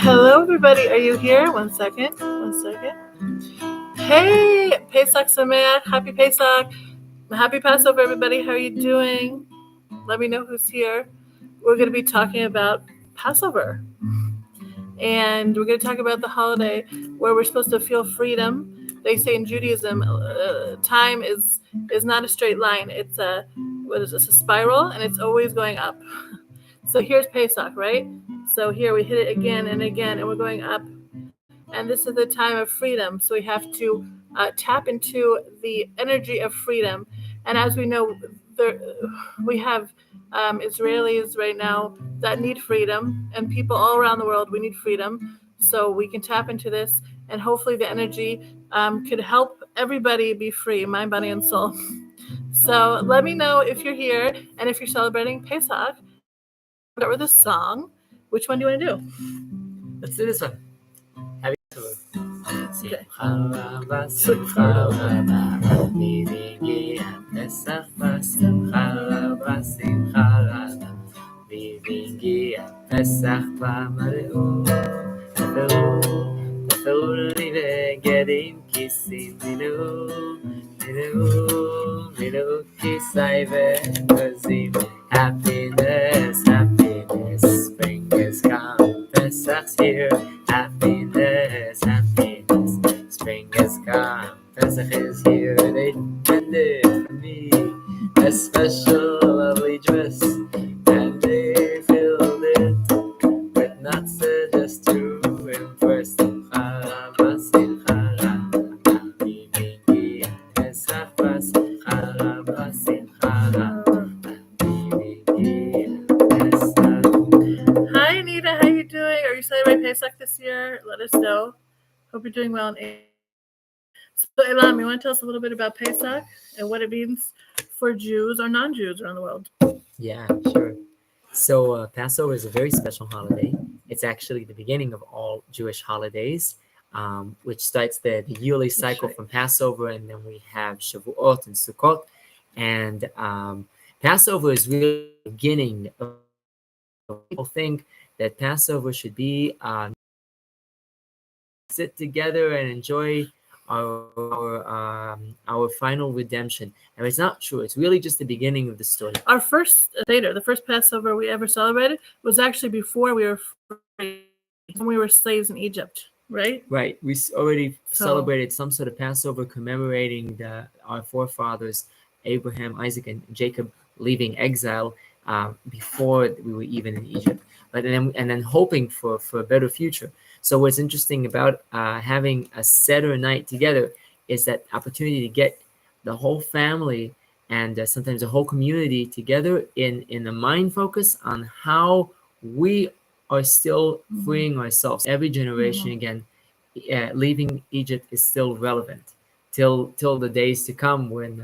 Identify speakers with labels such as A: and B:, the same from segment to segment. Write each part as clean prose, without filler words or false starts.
A: Hello, everybody. Are you here? One second. Hey, Pesach Sameach. Happy Pesach. Happy Passover, everybody. How are you doing? Let me know who's here. We're going to be talking about Passover. And we're going to talk about the holiday where we're supposed to feel freedom. They say in Judaism, time is not a straight line. It's a spiral, and it's always going up. So here's Pesach, right? So here we hit it again and again, and we're going up. And this is the time of freedom. So we have to tap into the energy of freedom. And as we know, we have Israelis right now that need freedom, and people all around the world, we need freedom. So we can tap into this, and hopefully the energy could help everybody be free, mind, body, and soul. So let me know if you're here and if you're celebrating Pesach. Start with a song. Which one do you want to do?
B: Let's do this one. Happy Passover.
A: Okay.
B: Happiness, happiness, spring has come, Pesach's here. Happiness, happiness, spring has come, Pesach is here. They intended for me a special lovely dress, and they filled it with nuts just to impress.
A: Hi, Anita. How you doing? Are you celebrating Pesach this year? Let us know. Hope you're doing well. So, Aylam, you want to tell us a little bit about Pesach and what it means for Jews or non-Jews around the world?
B: Yeah, sure. So Passover is a very special holiday. It's actually the beginning of all Jewish holidays, which starts the yearly cycle from Passover, and then we have Shavuot and Sukkot. And Passover is really the beginning of people think that Passover should be sit together and enjoy our final redemption. And it's not true. It's really just the beginning of the story.
A: Our first Seder, the first Passover we ever celebrated, was actually before we were free, when we were slaves in Egypt, right?
B: Right. We already celebrated some sort of Passover commemorating our forefathers, Abraham, Isaac, and Jacob leaving exile before we were even in Egypt, but then hoping for a better future. So what's interesting about having a Seder night together is that opportunity to get the whole family and sometimes the whole community together in a mind focus on how we are still freeing ourselves. Every generation again, leaving Egypt is still relevant till the days to come when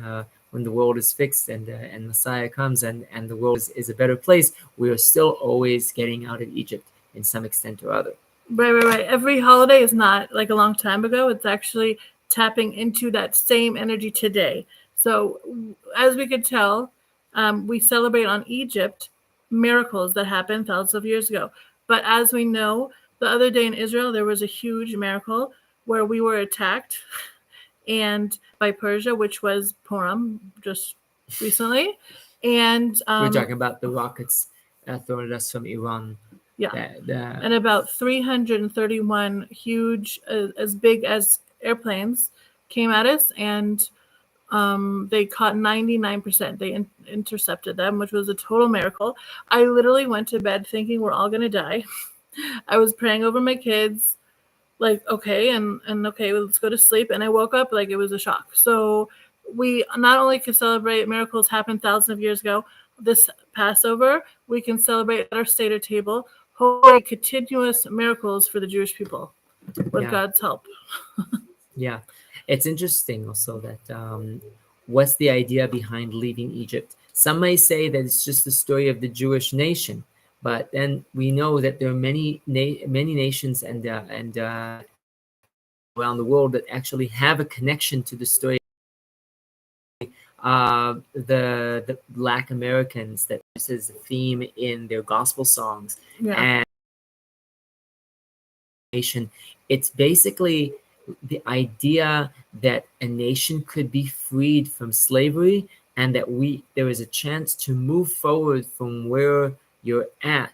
B: the world is fixed and Messiah comes and the world is a better place. We are still always getting out of Egypt in some extent or other.
A: Right. Every holiday is not like a long time ago. It's actually tapping into that same energy today. So as we could tell, we celebrate on Egypt miracles that happened thousands of years ago. But as we know, the other day in Israel, there was a huge miracle where we were attacked and by Persia, which was Purim just recently. And
B: we're talking about the rockets thrown at us from Iran.
A: Yeah, and about 331 huge, as big as airplanes, came at us, and they caught 99%. They intercepted them, which was a total miracle. I literally went to bed thinking we're all going to die. I was praying over my kids, like, okay, and okay, well, let's go to sleep. And I woke up like it was a shock. So we not only can celebrate miracles happened thousands of years ago, this Passover, we can celebrate at our Seder table, hopefully continuous miracles for the Jewish people with God's help.
B: Yeah, it's interesting also that what's the idea behind leaving Egypt? Some may say that it's just the story of the Jewish nation, but then we know that there are many nations and around the world that actually have a connection to the story. The Black Americans, that this is a theme in their gospel songs, and nation. It's basically the idea that a nation could be freed from slavery, and that there is a chance to move forward from where you're at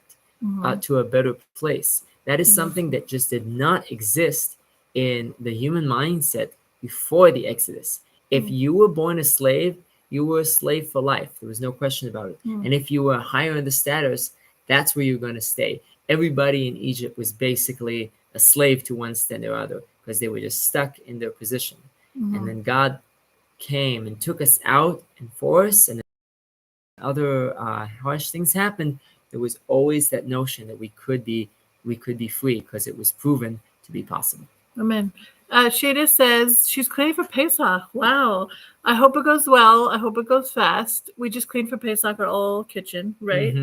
B: to a better place. That is something that just did not exist in the human mindset before the Exodus. If you were born a slave, you were a slave for life. There was no question about it. And if you were higher in the status, that's where you're going to stay. Everybody in Egypt was basically a slave to one extent or other, because they were just stuck in their position. And then God came and took us out and forced, and other harsh things happened. There was always that notion that we could be free, because it was proven to be possible.
A: Amen. Shada says she's cleaning for Pesach. Wow. I hope it goes well. I hope it goes fast. We just cleaned for Pesach our old kitchen, right?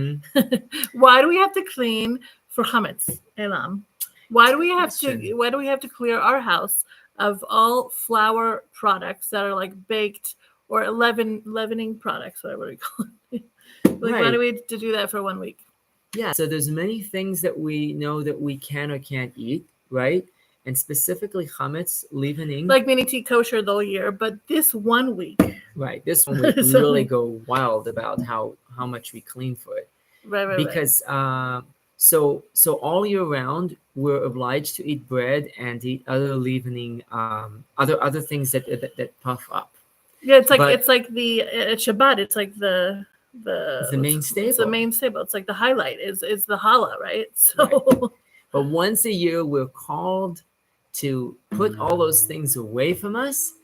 A: Why do we have to clean for chametz, Aylam? Why do we have to clear our house of all flour products that are like baked or leavening products, whatever we call it? Why do we have to do that for 1 week?
B: Yeah, so there's many things that we know that we can or can't eat, right? And specifically chametz, leavening.
A: Like meaning to eat kosher the whole year, but this 1 week.
B: Right, this 1 week we really go wild about how much we clean for it.
A: Right.
B: Because so all year round we're obliged to eat bread and eat other leavening, other things that puff up.
A: Yeah, it's like the Shabbat. It's like the
B: main staple.
A: It's the main staple. It's like the highlight is the challah, right? So, right.
B: But once a year we're called to put all those things away from us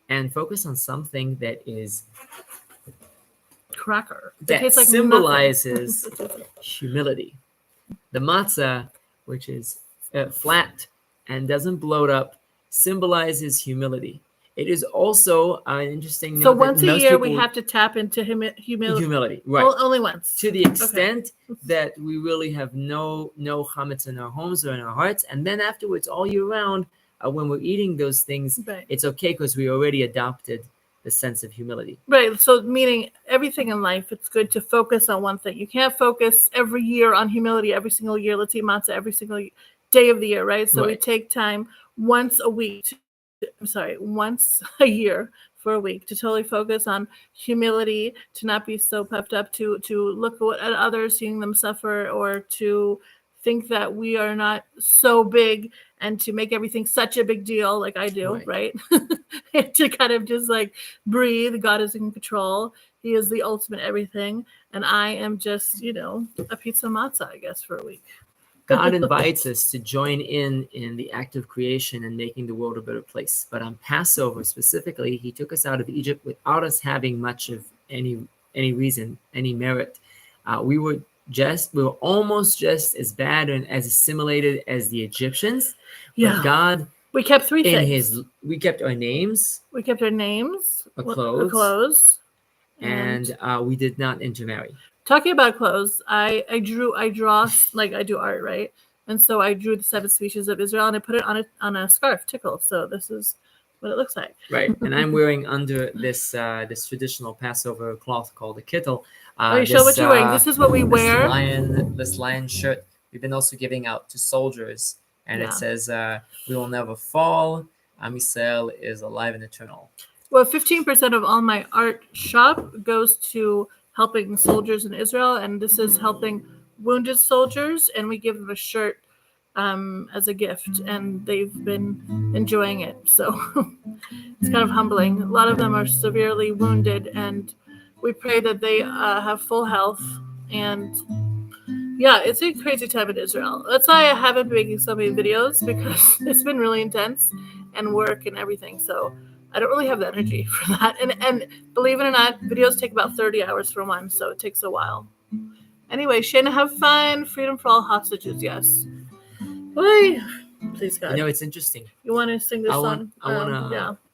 B: and focus on something that is
A: cracker.
B: That symbolizes humility. The matzah, which is flat and doesn't bloat up, symbolizes humility. It is also an interesting note.
A: So once a year we have to tap into humility.
B: Humility, right?
A: Only once.
B: To the extent that we really have no chametz in our homes or in our hearts, and then afterwards, all year round, when we're eating those things, it's okay because we already adopted the sense of humility.
A: Right. So meaning everything in life, it's good to focus on one thing. You can't focus every year on humility every single year. Let's eat matzah every single day of the year, right? So we take time once a year for a week to totally focus on humility, to not be so puffed up, to look at others, seeing them suffer, or to think that we are not so big and to make everything such a big deal like I do, right? To kind of just like breathe. God is in control. He is the ultimate everything. And I am just, a pizza matzah, I guess, for a week.
B: God invites us to join in the act of creation and making the world a better place. But on Passover specifically, he took us out of Egypt without us having much of any reason, any merit. We were almost just as bad and as assimilated as the Egyptians.
A: Yeah.
B: But God,
A: we kept three things.
B: We kept our names.
A: We kept our names.
B: Our clothes. And we did not intermarry.
A: Talking about clothes, I draw like I do art, right? And so I drew the 7 species of Israel and I put it on a scarf, tickle. So this is what it looks like.
B: Right. And I'm wearing under this traditional Passover cloth called a kittel.
A: Show what you're wearing. This is what we wear.
B: This lion shirt. We've been also giving out to soldiers, and it says, "We will never fall. Am Yisrael is alive and eternal."
A: Well, 15% of all my art shop goes to helping soldiers in Israel, and this is helping wounded soldiers, and we give them a shirt as a gift, and they've been enjoying it. So it's kind of humbling. A lot of them are severely wounded, and we pray that they have full health. And yeah, it's a crazy time in Israel. That's why I haven't been making so many videos, because it's been really intense and work and everything. So I don't really have the energy for that. And believe it or not, videos take about 30 hours for one, so it takes a while. Anyway, Shana, have fun. Freedom for all hostages, yes. Oy. Please, God.
B: It's interesting.
A: You want to sing this song?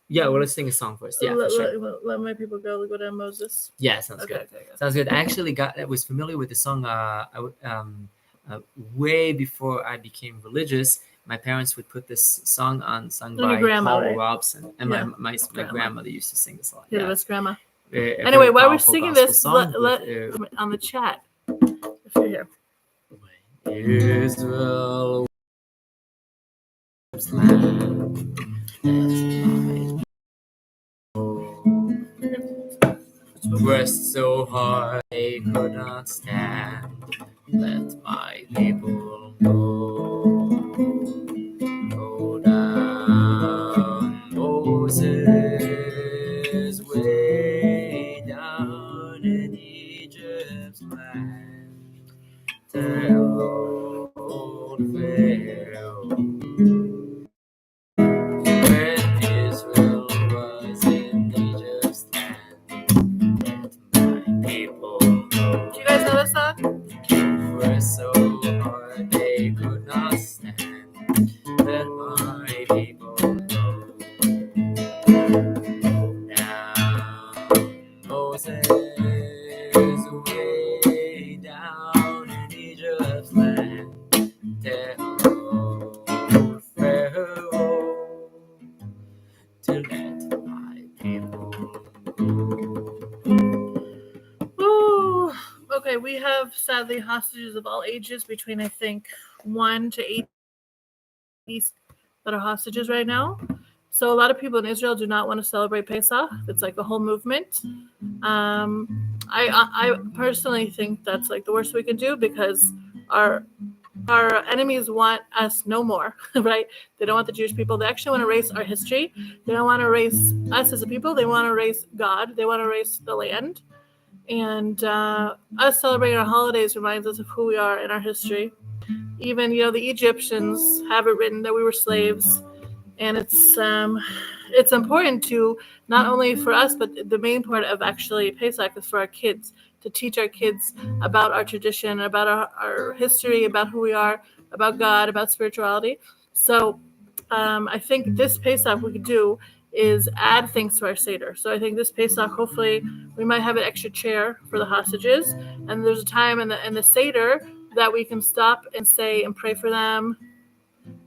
B: Yeah, well, let's sing a song first. Yeah,
A: let my people go to Moses.
B: Yeah, sounds good. Okay, sounds good. I actually was familiar with the song way before I became religious. My parents would put this song sung by Paul Robson, and my grandmother used to sing this a lot.
A: Yeah, that's grandma. Anyway, while we're singing this, let on the chat if you're here.
B: Israel land pressed so hard they could not stand. Let my people go down, Moses, way down in Egypt's land. Tell old Pharaoh when Israel was in Egypt's land. Let my people go.
A: Do you guys know this song?
B: Were so hard they could not stand. Let my people go down, Moses, way down in Egypt's land. Tell Pharaoh to let my people go.
A: Ooh. Okay, we have sadly hostages of all ages between I think 1 to 8 that are hostages right now. So a lot of people in Israel do not want to celebrate Pesach. It's like a whole movement. I personally think that's like the worst we can do because our enemies want us no more, right? They don't want the Jewish people. They actually want to erase our history. They don't want to erase us as a people. They want to erase God. They want to erase the land. And us celebrating our holidays reminds us of who we are in our history. Even, the Egyptians have it written that we were slaves. And it's important to not only for us, but the main part of actually Pesach is for our kids, to teach our kids about our tradition, about our history, about who we are, about God, about spirituality. So I think this Pesach we could do is add things to our Seder. So I think this Pesach, hopefully, we might have an extra chair for the hostages. And there's a time in the Seder that we can stop and say and pray for them,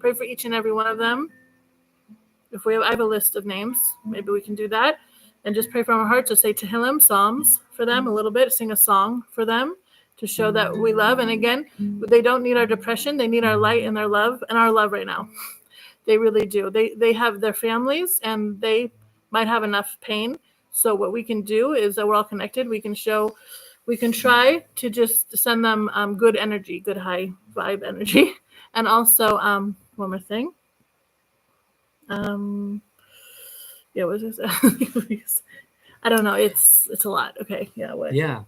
A: pray for each and every one of them. If I have a list of names, maybe we can do that and just pray from our hearts to say Tehillim, Psalms for them a little bit, sing a song for them to show that we love. And again, they don't need our depression. They need our light and their love and our love right now. They really do. They have their families and they might have enough pain. So what we can do is that we're all connected. We can try to just send them good energy, good high vibe energy. And also, one more thing. What was this? I don't know. It's a lot. Okay. Yeah. What?
B: Yeah.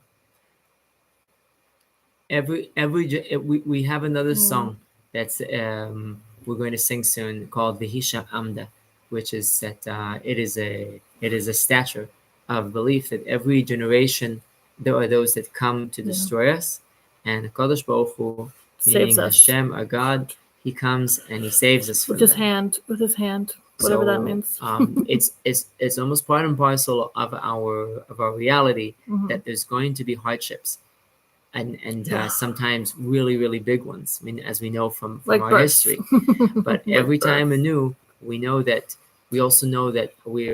B: We have another song that's we're going to sing soon called Vihisha Amda, which is that it is a stature of belief that every generation there are those that come to destroy us, and Kadosh Baruch Hu, being Hashem, our God, He comes and He saves us
A: with His hand, whatever that means.
B: It's almost part and parcel of our reality that there's going to be hardships. And sometimes really, really big ones. I mean, as we know from our history. But every time anew, we know that we also know that we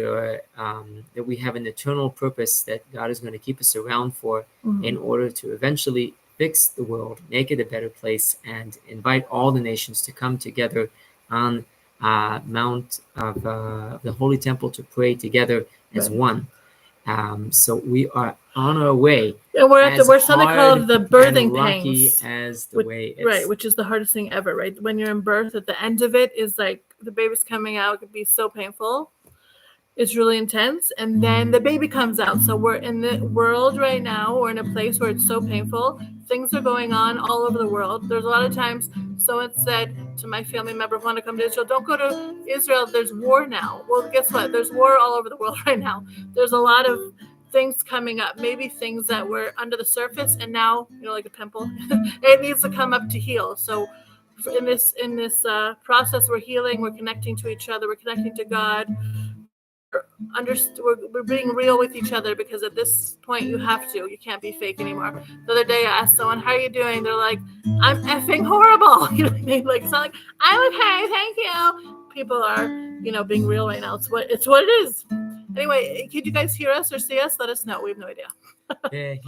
B: have an eternal purpose that God is going to keep us around for in order to eventually fix the world, make it a better place, and invite all the nations to come together on Mount of the Holy Temple to pray together as one. So we are on our way.
A: And we're something called the birthing pangs.
B: As the way is.
A: Right, which is the hardest thing ever, right? When you're in birth, at the end of it is like the baby's coming out. It could be so painful. It's really intense. And then the baby comes out. So we're in the world right now. We're in a place where it's so painful. Things are going on all over the world. There's a lot of times someone said to my family member who want to come to Israel, don't go to Israel. There's war now. Well, guess what? There's war all over the world right now. There's a lot of things coming up, maybe things that were under the surface and now, like a pimple, it needs to come up to heal. So in this process, we're healing, we're connecting to each other, we're connecting to God. We're being real with each other because at this point you can't be fake anymore. The other day I asked someone, how are you doing? They're like, I'm effing horrible. You know what I mean? Like, it's not like, I'm okay, thank you. People are, being real right now. It's what it is. Anyway, could you guys hear us or see us? Let us know. We have no idea. Okay.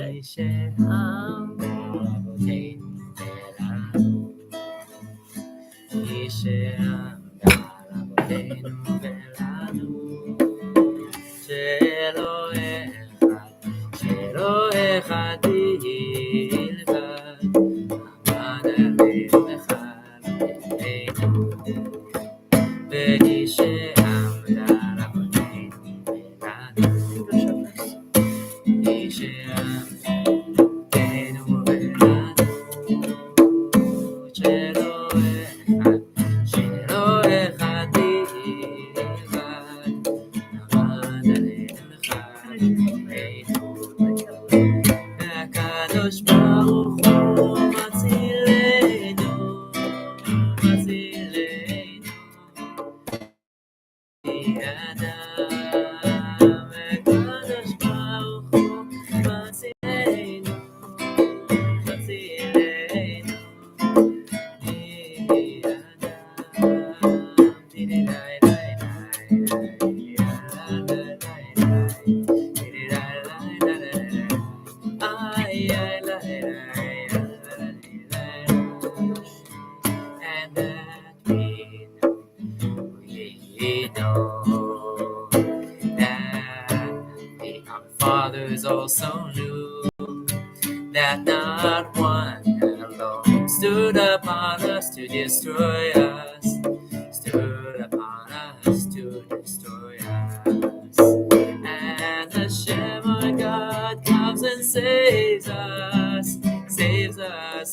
B: Also knew that not one alone stood upon us to destroy us, stood upon us to destroy us. And Hashem, our God, comes and saves us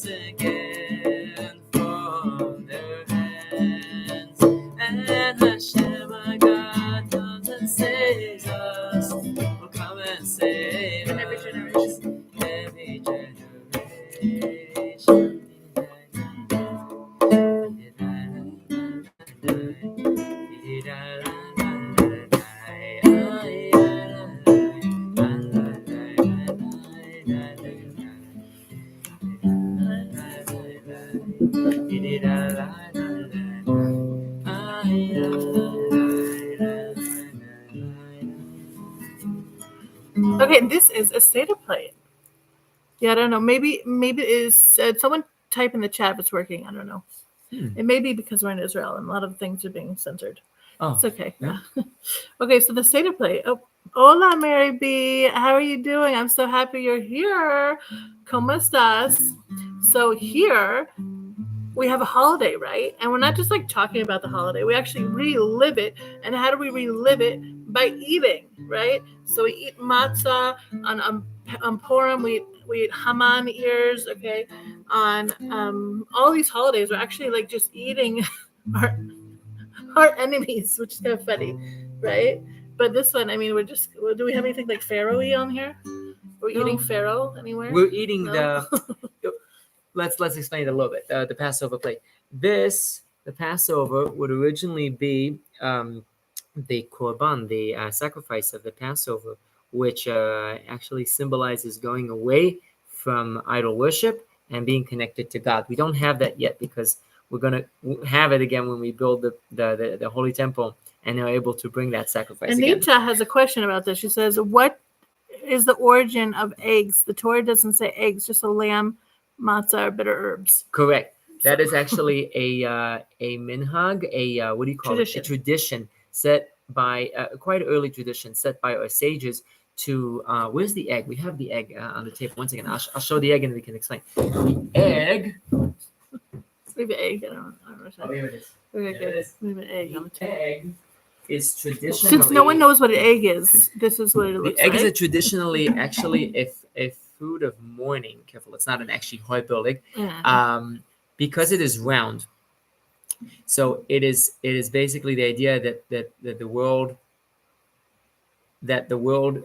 B: again from their hands. And Hashem, our God, comes and saves us, will come and save us. Every generation.
A: Okay, this is a Seder plate. Yeah, I don't know. Maybe it is. Someone type in the chat if it's working. I don't know. It may be because we're in Israel and a lot of things are being censored.
B: Oh,
A: it's okay.
B: Yeah.
A: Okay, so the Seder plate. Oh, hola, Mary B. How are you doing? I'm so happy you're here. ¿Cómo estás? So here we have a holiday, right? And we're not just like talking about the holiday. We actually relive it. And how do we relive it? By eating, right? So we eat matzah on Purim. We eat Haman ears, okay? On all these holidays, we're actually like just eating our enemies, which is kind of funny, right? But this one, I mean, do we have anything like Pharaoh-y on here? We're eating Pharaoh anywhere?
B: We're eating let's explain it a little bit. The Passover plate. The Passover would originally be the korban, the sacrifice of the Passover, which actually symbolizes going away from idol worship and being connected to God. We don't have that yet because we're going to have it again when we build the Holy Temple and are able to bring that sacrifice
A: Anita
B: again.
A: has a question about this. She says, what is the origin of eggs? The Torah doesn't say eggs, just a lamb, matzah, or bitter herbs.
B: Correct. That is actually a minhag, what do you call
A: Tradition.
B: it? A tradition set by, quite an early tradition set by our sages to, where's the egg? We have the egg on the table. One second. I'll show the egg and we can explain. The egg.
A: Leave an egg. I don't know.
B: Oh, here it is.
A: Okay,
B: There it is.
A: leave an egg on the table.
B: Egg is traditionally.
A: Since no one knows what an egg is, this is what it looks
B: like. The egg is
A: traditionally
B: actually a food of mourning. Careful, it's not an actually hard-boiled egg.
A: Mm-hmm.
B: Because it is round. So it is basically the idea that the world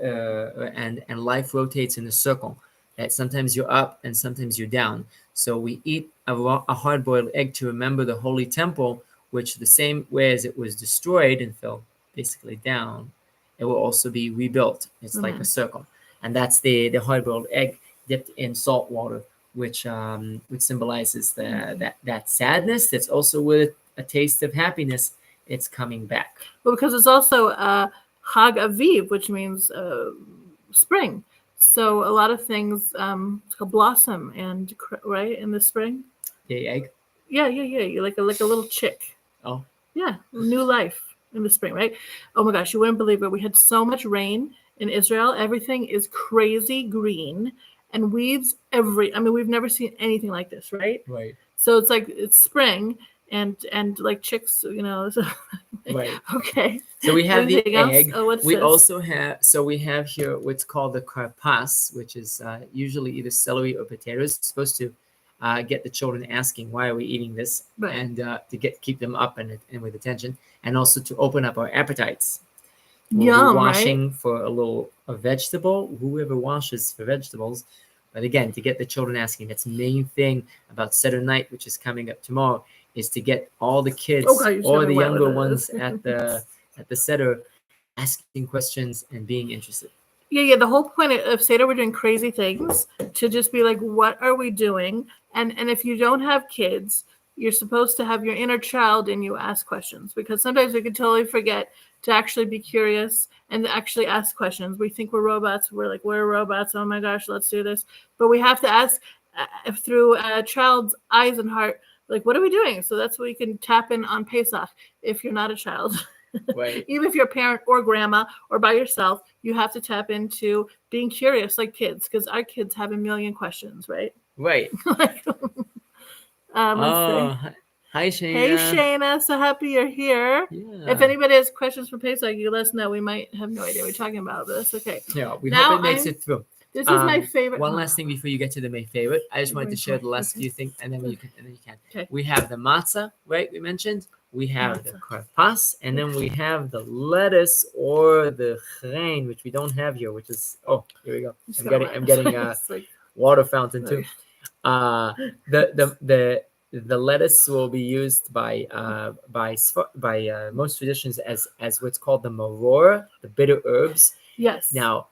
B: and life rotates in a circle. That sometimes you're up and sometimes you're down. So we eat a hard-boiled egg to remember the Holy Temple, which the same way as it was destroyed and fell basically down, it will also be rebuilt. It's like a circle. And that's the hard-boiled egg dipped in salt water, which symbolizes that sadness. That's also with a taste of happiness. It's coming back.
A: Well, because it's also Chag Aviv, which means spring. So a lot of things blossom and right in the spring.
B: The egg.
A: Yeah. You're like a little chick.
B: Oh.
A: Yeah, new life. in the spring, right? Oh my gosh, you wouldn't believe it. We had so much rain in Israel. Everything is crazy green and weeds we've never seen anything like this, right?
B: Right.
A: So it's like it's spring and like chicks, So,
B: Right.
A: okay.
B: So we have the
A: Anything else?
B: egg.
A: Oh, what's
B: We
A: this?
B: also have here what's called the karpas, which is usually either celery or potatoes. It's supposed to get the children asking, why are we eating this?
A: Right.
B: And to keep them up and with attention, and also to open up our appetites. We're
A: Yum,
B: washing
A: right?
B: for a vegetable, whoever washes for vegetables. But again, to get the children asking, that's the main thing about Seder night, which is coming up tomorrow, is to get all the kids or the younger ones at the Seder asking questions and being interested.
A: Yeah. The whole point of Seder, we're doing crazy things to just be like, what are we doing? And if you don't have kids, you're supposed to have your inner child and you ask questions, because sometimes we can totally forget to actually be curious and to actually ask questions. We think we're robots. We're like, we're robots. Oh my gosh, let's do this. But we have to ask through a child's eyes and heart, like, what are we doing? So that's what you can tap in on Pesach if you're not a child.
B: Right.
A: Even if you're a parent or grandma or by yourself, you have to tap into being curious like kids, because our kids have a million questions, right?
B: Right.
A: Let's
B: Oh,
A: see.
B: hi, Shayna.
A: Hey, Shayna. So happy you're here.
B: Yeah.
A: If anybody has questions for Pesach, you let us know. We might have no idea what we're talking about, but that's okay.
B: Yeah, we
A: Now
B: hope it makes it through.
A: This is my favorite.
B: One last thing before you get to my favorite. I just wanted to share the last few things, and then you can.
A: Okay.
B: We have the matzah, right? We mentioned. We have the karpas, and then we have the lettuce or the chrein, which we don't have here, which is here we go. I'm getting a water fountain too. The lettuce will be used by most traditions as what's called the maror, the bitter herbs.
A: Yes.
B: Now,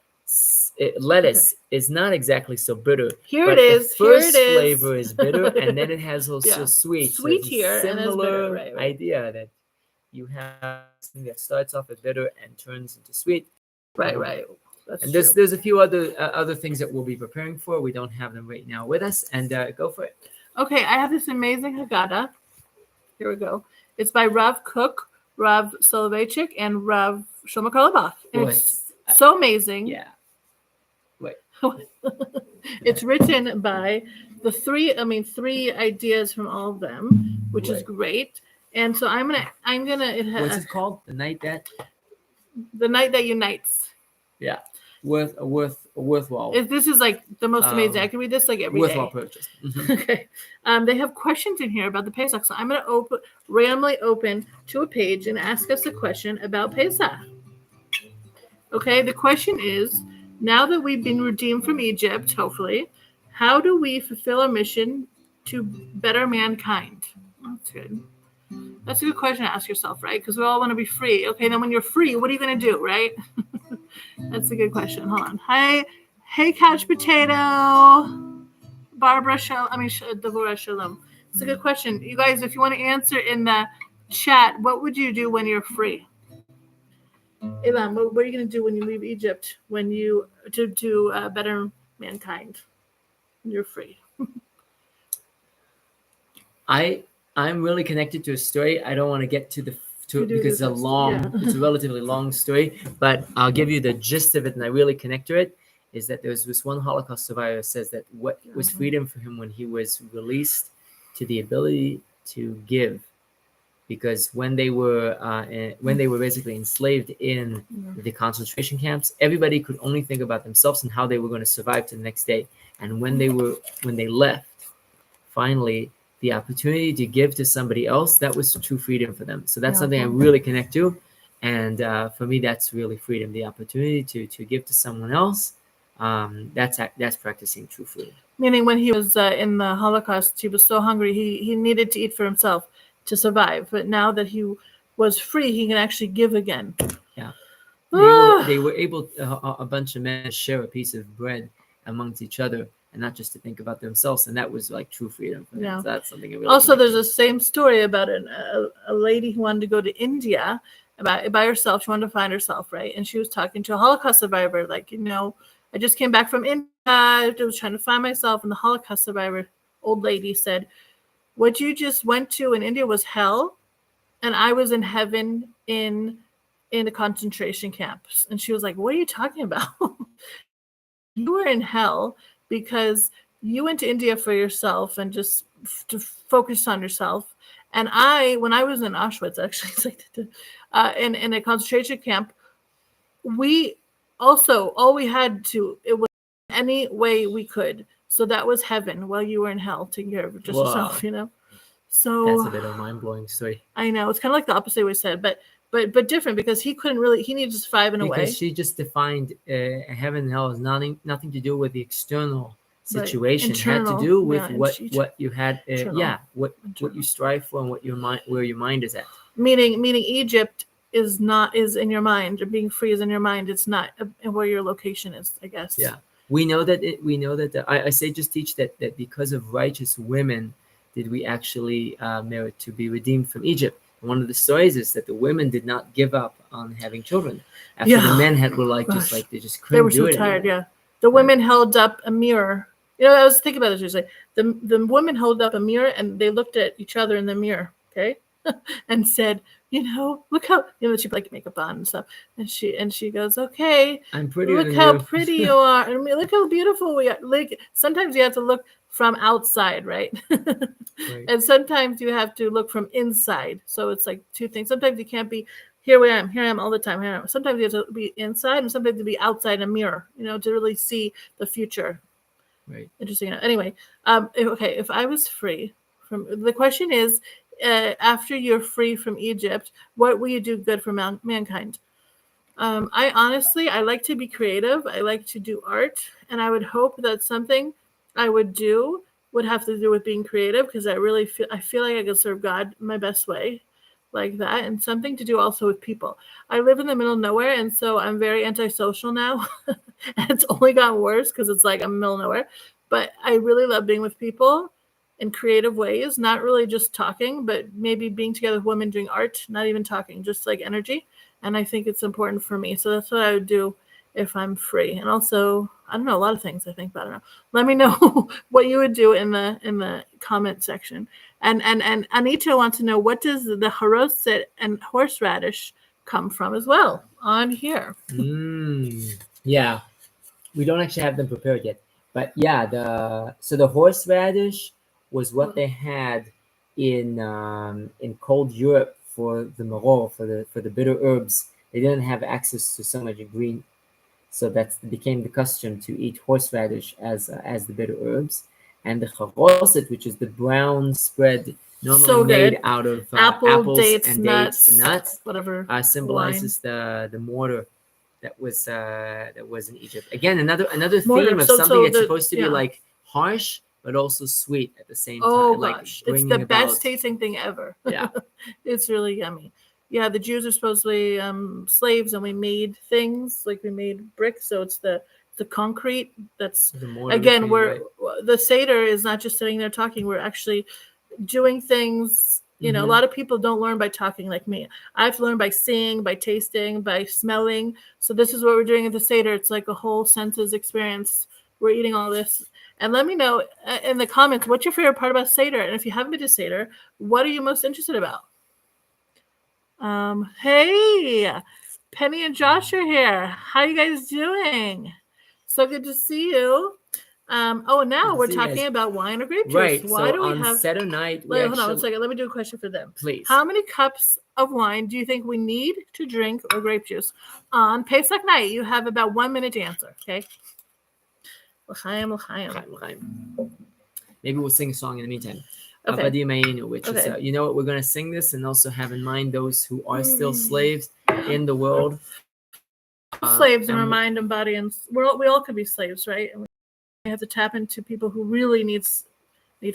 B: lettuce is not exactly so bitter.
A: Here it is.
B: The first flavor is bitter, and then it has also sweet.
A: Sweet
B: so
A: here,
B: similar
A: and bitter,
B: idea that you have something that starts off as bitter and turns into sweet.
A: Right. That's
B: and there's a few other things that we'll be preparing for. We don't have them right now with us, and go for it.
A: Okay, I have this amazing Haggadah. Here we go. It's by Rav Kook, Rav Soloveitchik, and Rav Shlomo Karlebach. And it's so amazing.
B: Yeah. Wait.
A: It's written by the three ideas from all of them, which is great. And so I'm gonna.
B: What's it called? The night that
A: unites.
B: Yeah. Worthwhile.
A: This is like the most amazing. I can read this like every
B: worthwhile
A: day.
B: purchase.
A: Mm-hmm. Okay. They have questions in here about the Pesach. So I'm going to randomly open to a page and ask us a question about Pesach. Okay. The question is, now that we've been redeemed from Egypt, hopefully, how do we fulfill our mission to better mankind? That's good. That's a good question to ask yourself, right? Because we all want to be free. Okay, then when you're free, what are you going to do, right? That's a good question. Hold on. Hey, Couch Potato. Devorah Shalom. It's a good question. You guys, if you want to answer in the chat, what would you do when you're free? Aylam, what are you going to do when you leave Egypt, when you to better mankind? When you're free.
B: I'm really connected to a story. I don't want to get to it because it's a relatively long story, but I'll give you the gist of it, and I really connect to it. Is that there was this one Holocaust survivor says that what was freedom for him when he was released to the ability to give, because when they were basically enslaved in the concentration camps, everybody could only think about themselves and how they were going to survive to the next day. And when they left, finally, the opportunity to give to somebody else, that was true freedom for them. So that's something I really connect to, and for me, that's really freedom. The opportunity to give to someone else. That's practicing true freedom.
A: Meaning, when he was in the Holocaust, he was so hungry he needed to eat for himself to survive. But now that he was free, he can actually give again.
B: Yeah, they were able a bunch of men to share a piece of bread amongst each other, and not just to think about themselves. And that was like true freedom for them. Yeah. So that's something I really
A: also, there's the same story about a lady who wanted to go to India by herself. She wanted to find herself, right? And she was talking to a Holocaust survivor, like, I just came back from India. I was trying to find myself. And the Holocaust survivor, old lady, said, what you just went to in India was hell. and I was in heaven in the concentration camps. And she was like, what are you talking about? You were in hell because you went to India for yourself and just to focus on yourself. And when I was in Auschwitz, actually, it's like, in a concentration camp, we also, all we had to, it was any way we could. So that was heaven while you were in hell, taking care of just yourself, you know? So
B: that's a bit of a mind-blowing story.
A: I know. It's kind of like the opposite we said, but different, because he couldn't really, he needed to survive in a way.
B: Because she just defined heaven and hell as nothing to do with the external situation. It had to do with what you had, what you strive for and where your mind is at. Meaning
A: Egypt is in your mind, or being free is in your mind. It's not where your location is, I guess.
B: Yeah, we know that. I say just teach that because of righteous women did we actually merit to be redeemed from Egypt. One of the stories is that the women did not give up on having children after the men they just couldn't.
A: They were so tired. Yeah, the women held up a mirror. You know, I was thinking about this. Like the women held up a mirror and they looked at each other in the mirror. Okay, and said, you know, look how, you know, she put like makeup on and stuff, and she goes, okay,
B: I'm pretty.
A: Look how pretty you are, and look how beautiful we are. Like sometimes you have to look from outside, right? And sometimes you have to look from inside. So it's like two things. Sometimes you can't be here I am all the time. Sometimes you have to be inside, and sometimes to be outside in a mirror, you know, to really see the future.
B: Right.
A: Interesting. Anyway, okay, if I was free from, the question is, after you're free from Egypt, what will you do good for mankind? I honestly like to be creative. I like to do art, and I would hope that something I would do would have to do with being creative, because I feel like I could serve God my best way, like that, and something to do also with people. I live in the middle of nowhere, and so I'm very antisocial now. And it's only gotten worse because it's like I'm in the middle of nowhere. But I really love being with people in creative ways, not really just talking, but maybe being together with women doing art, not even talking, just like energy. And I think it's important for me. So that's what I would do if I'm free. And also, I don't know, a lot of things I think, but I don't know. Let me know what you would do in the comment section. And Anita wants to know, what does the haroset and horseradish come from as well on here?
B: Yeah, we don't actually have them prepared yet. But yeah, the horseradish was what they had in cold Europe for the maror, for the bitter herbs. They didn't have access to so much green, so that became the custom to eat horseradish as the bitter herbs. And the charoset, which is the brown spread normally made out of apples,
A: dates,
B: and nuts,
A: whatever,
B: symbolizes the mortar that was in Egypt. Again, another theme of something that's supposed to be like harsh but also sweet at the same time.
A: Oh gosh, it's the best tasting thing ever.
B: Yeah.
A: It's really yummy. Yeah, the Jews are supposedly slaves, and we made things, like we made bricks. So it's the concrete that's, again, the Seder is not just sitting there talking. We're actually doing things. You know, a lot of people don't learn by talking like me. I have to learn by seeing, by tasting, by smelling. So this is what we're doing at the Seder. It's like a whole senses experience. We're eating all this. And let me know in the comments, what's your favorite part about Seder? And if you haven't been to Seder, what are you most interested about? Hey, Penny and Josh are here. How are you guys doing? So good to see you. Now we're talking about wine or grape juice.
B: Right.
A: Why do we
B: on
A: have
B: Seder night?
A: Hold on 1 second. Let me do a question for them.
B: Please.
A: How many cups of wine do you think we need to drink, or grape juice on Pesach night? You have about 1 minute to answer. Okay. L'chaim.
B: Maybe we'll sing a song in the meantime.
A: Okay.
B: Which is, you know what, we're going to sing this, and also have in mind those who are still slaves in the world.
A: Slaves in our mind and body, and we all could be slaves, right? And we have to tap into people who really need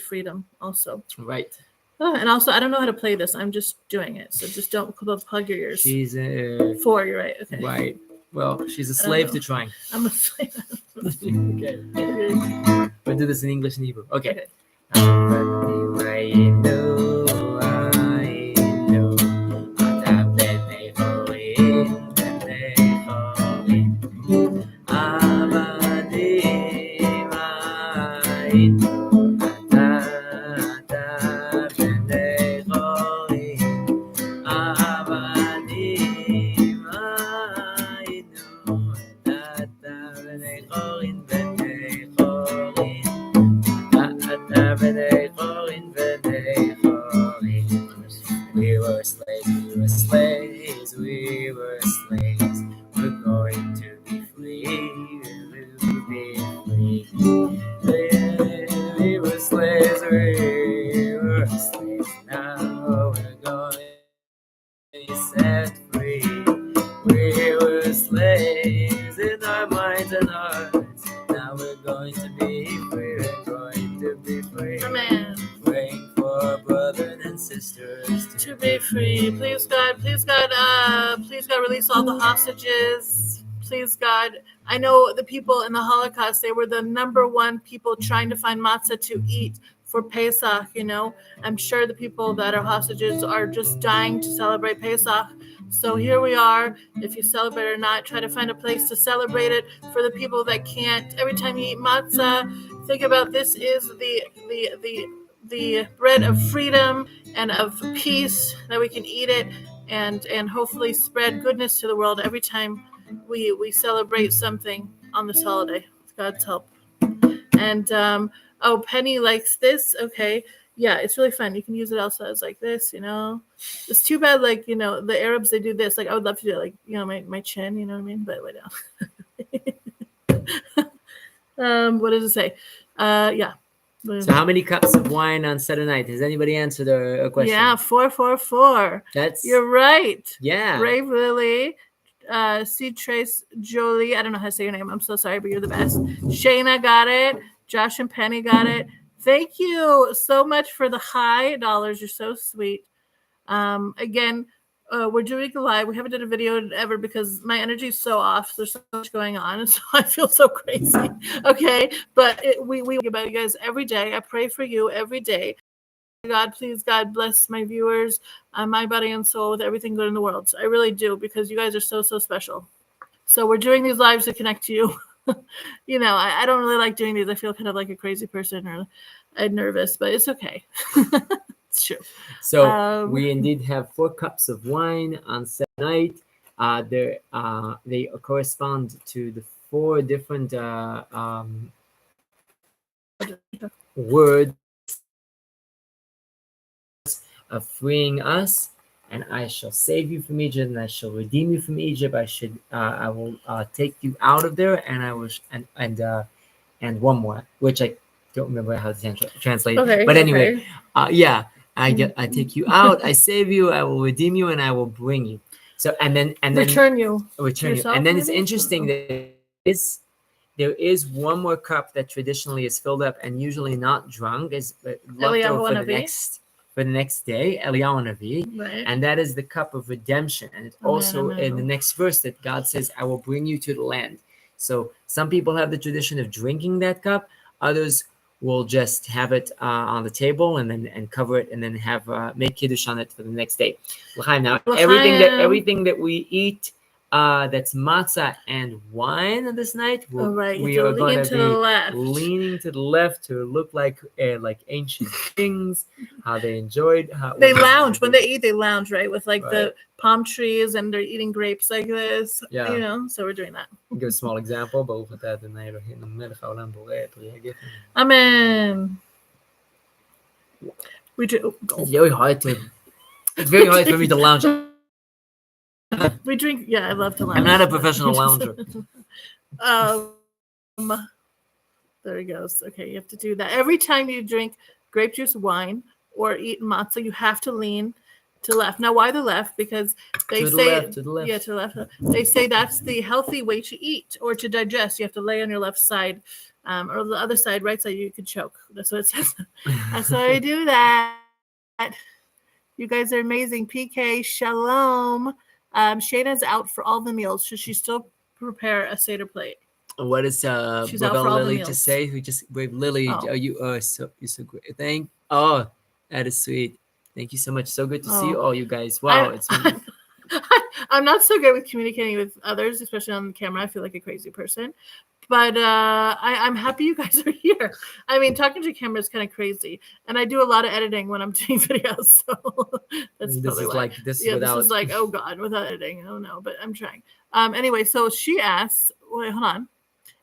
A: freedom also.
B: Right.
A: And also, I don't know how to play this. I'm just doing it. So just don't plug your ears.
B: She's
A: four, you're right. Okay.
B: Right. Well, she's a slave to trying.
A: I'm a slave.
B: Okay. We'll do this in English and Hebrew. Okay. set free. We were slaves in our minds and hearts. Now we're going to be free. We're going to be free.
A: Amen.
B: Praying for brothers and sisters
A: To be free. Please God, please God, release all the hostages. Please God. I know the people in the Holocaust, they were the number one people trying to find matzah to eat for Pesach, you know. I'm sure the people that are hostages are just dying to celebrate Pesach. So here we are. If you celebrate or not, try to find a place to celebrate it. For the people that can't, every time you eat matzah, think about this is the bread of freedom and of peace, that we can eat it and hopefully spread goodness to the world every time we celebrate something on this holiday with God's help. And Penny likes this. Okay, yeah, it's really fun. You can use it also as like this, you know. It's too bad, like, you know, the Arabs, they do this. Like, I would love to do it, like, you know, my chin, you know what I mean? But wait now. What does it say? Yeah.
B: So how many cups of wine on Saturday night? Has anybody answered a question?
A: Yeah, 444. You're right.
B: Yeah.
A: Brave Lily. C. Trace Jolie. I don't know how to say your name. I'm so sorry, but you're the best. Shayna got it. Josh and Penny got it. Thank you so much for the high dollars. You're so sweet. Again, we're doing a live. We haven't done a video ever because my energy is so off. There's so much going on, and so I feel so crazy. Okay, but we think about you guys every day. I pray for you every day. God, please, God, bless my viewers, my body and soul with everything good in the world. So I really do, because you guys are so, so special. So we're doing these lives to connect to you. You know, I don't really like doing these. I feel kind of like a crazy person or nervous, but it's okay. It's true.
B: So we indeed have 4 cups of wine on Saturday night. They correspond to the 4 different words of freeing us. And I shall save you from Egypt, and I shall redeem you from Egypt. I will take you out of there, and I will, and one more, which I don't remember how to translate.
A: Okay,
B: but anyway, yeah, I take you out, I save you, I will redeem you, and I will bring you. So and then
A: return you.
B: And then it's interesting that there is one more cup that traditionally is filled up and usually not drunk, is left over for the next day, Eliyahu Navi,
A: right.
B: And that is the cup of redemption. And it's also in the next verse that God says, I will bring you to the land. So some people have the tradition of drinking that cup. Others will just have it on the table and cover it and then have make kiddush on it for the next day. Now, everything that we eat that's matzah and wine on this night, we are going to be leaning to the left to look like ancient kings. How they enjoyed.
A: They lounge when they eat. They lounge, right, with like the palm trees, and they're eating grapes like this. Yeah, you know. So we're doing that.
B: I'll give a small example.
A: Amen. We do.
B: It's very hard for me to lounge.
A: We drink. Yeah, I love to lounge.
B: I'm not a professional lounger.
A: There he goes. Okay, you have to do that every time you drink grape juice, wine, or eat matzah. You have to lean to the left. Now, why the left? Because they say
B: to the left.
A: Yeah, to the left. They say that's the healthy way to eat or to digest. You have to lay on your left side, or the other side, right side. You could choke. That's what it says. That's why I do that. You guys are amazing. PK, shalom. Shayna's out for all the meals. Should she still prepare a Seder plate?
B: What is Lily to say? We just brave Lily. Oh, you're so great. That is sweet. Thank you so much. So good to see all you guys. Wow,
A: I'm not so good with communicating with others, especially on camera. I feel like a crazy person. But I'm happy you guys are here. I mean, talking to camera is kind of crazy, and I do a lot of editing when I'm doing videos. So that's
B: this is like
A: this is like, oh God, without editing. Oh no, but I'm trying. Anyway, so she asks, wait, hold on.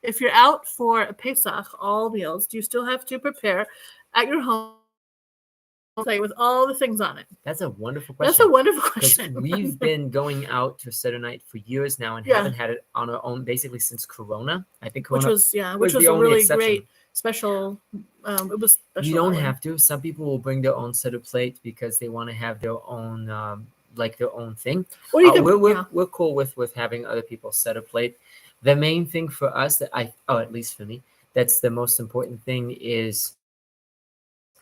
A: If you're out for a Pesach, all meals, do you still have to prepare at your home with all the things on it?
B: That's a wonderful question.
A: Because
B: we've been going out to Seder night for years now and haven't had it on our own basically since Corona. I think Corona
A: which was a really great special. It was special.
B: You don't have to. Some people will bring their own Seder plate because they want to have their own like their own thing.
A: Or you can,
B: We're cool with having other people set a plate. The main thing for us at least for me, that's the most important thing is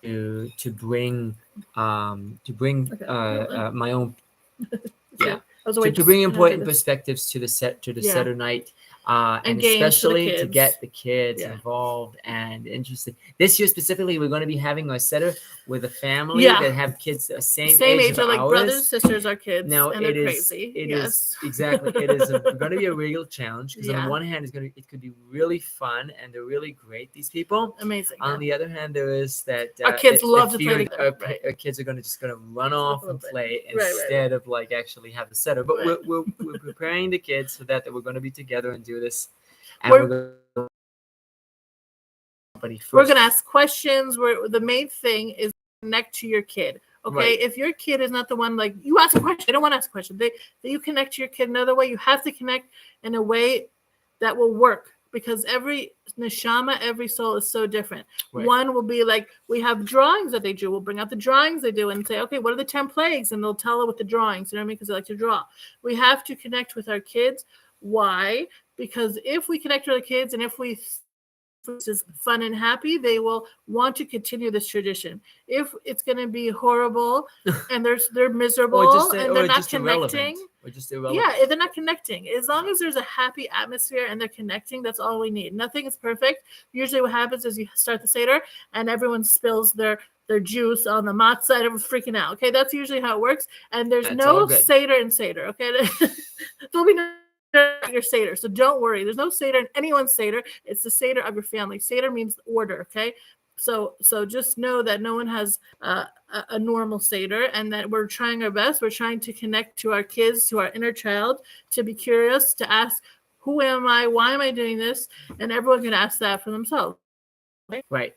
B: to bring my own to bring important perspectives to the Seder night, and especially to get the kids involved and interested. This year specifically, we're going to be having our Seder with a family that have kids the same age of
A: like
B: ours.
A: Brothers, sisters, our kids.
B: Now
A: and
B: it is
A: crazy.
B: It is exactly. It is going to be a real challenge because on the one hand, it could be really fun and they're really great. These people,
A: amazing.
B: On the other hand, there is that
A: our kids love to play.
B: Our kids are going to run off and play instead of like actually have the Seder. But we're preparing the kids so that we're going to be together and do this. And we're
A: going to ask questions. The main thing is connect to your kid. Okay, if your kid is not the one, like you ask a question, they don't want to ask a question. You connect to your kid another way. You have to connect in a way that will work because every neshama, every soul is so different. One will be like, we have drawings that they do. We'll bring out the drawings they do and say, okay, what are the 10 plagues? And they'll tell her with the drawings, you know what I mean? Because they like to draw. We have to connect with our kids. Why? Because if we connect with our kids and if we is fun and happy, they will want to continue this tradition. If it's going to be horrible and they're miserable and they're not connecting, if they're not connecting, as long as there's a happy atmosphere and they're connecting, that's all we need. Nothing is perfect. Usually what happens is you start the Seder and everyone spills their juice on the matzah and everyone's freaking out. Okay, that's usually how it works. And there's no Seder in Seder. Okay, there'll be no your Seder. So don't worry. There's no Seder in anyone's Seder. It's the Seder of your family. Seder means order, okay? So just know that no one has a normal Seder and that we're trying our best. We're trying to connect to our kids, to our inner child, to be curious, to ask, who am I? Why am I doing this? And everyone can ask that for themselves. Okay?
B: Right.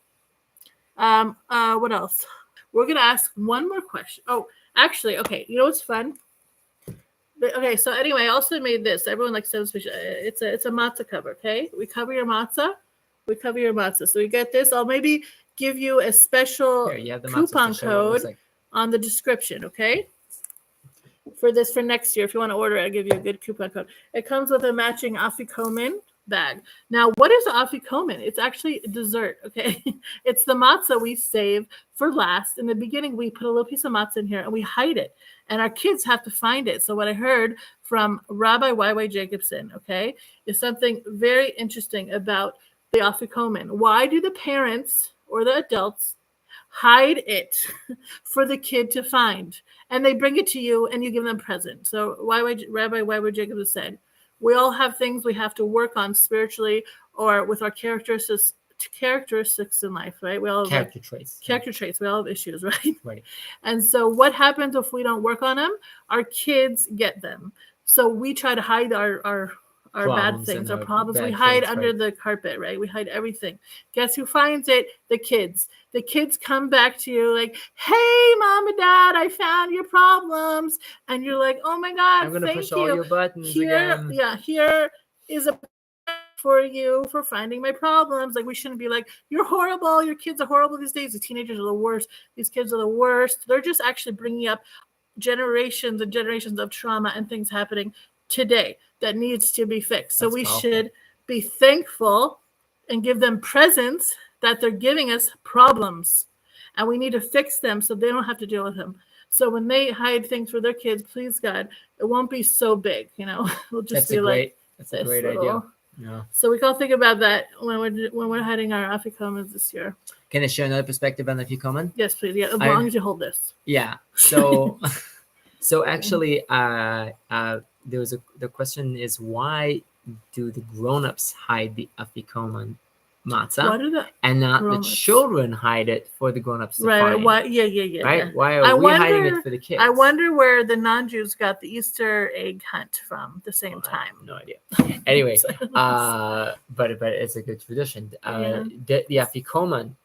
A: What else? We're going to ask one more question. Oh, actually, okay. You know what's fun? Okay, so anyway, I also made this. Everyone likes to have it's a matzah cover, okay? We cover your matzah. So we get this. I'll maybe give you a special coupon code on the description, okay? For next year. If you want to order it, I'll give you a good coupon code. It comes with a matching afikoman bag. Now, what is afikoman? It's actually dessert, okay? It's the matzah we save for last. In the beginning, we put a little piece of matzah in here and we hide it. And our kids have to find it. So what I heard from Rabbi Y.Y. Jacobson, okay, is something very interesting about the afikoman. Why do the parents or the adults hide it for the kid to find? And they bring it to you and you give them a present. So Rabbi Y.Y. Jacobson said, we all have things we have to work on spiritually or with our characteristics in life, right? We all have
B: character traits.
A: We all have issues, right? Right. And so what happens if we don't work on them? Our kids get them. So we try to hide our bad things, our problems. We hide under the carpet, right? We hide everything. Guess who finds it? The kids. The kids come back to you like, hey, mom and dad, I found your problems. And you're like, oh my God,
B: I'm going to push all your buttons again.
A: Yeah, here is a for you for finding my problems. Like, we shouldn't be like, you're horrible. Your kids are horrible these days. The teenagers are the worst. These kids are the worst. They're just actually bringing up generations and generations of trauma and things happening today that needs to be fixed. So we should be thankful and give them presents that they're giving us problems, and we need to fix them so they don't have to deal with them. So when they hide things for their kids, please God, it won't be so big, you know. We'll just
B: that's a great idea. Yeah.
A: So we can think about that when we're hiding our afikomans this year.
B: Can I share another perspective on the afikoman?
A: Yes, please. Yeah, as long as you hold this.
B: Yeah. So actually, the question is, why do the grown-ups hide the afikoman matzah and not the children hide it for the grown-ups to find?
A: Why? Yeah.
B: Right? Why are we hiding it for the kids?
A: I wonder where the non-Jews got the Easter egg hunt from at the same time.
B: No idea. Anyway, but it's a good tradition. The afikoman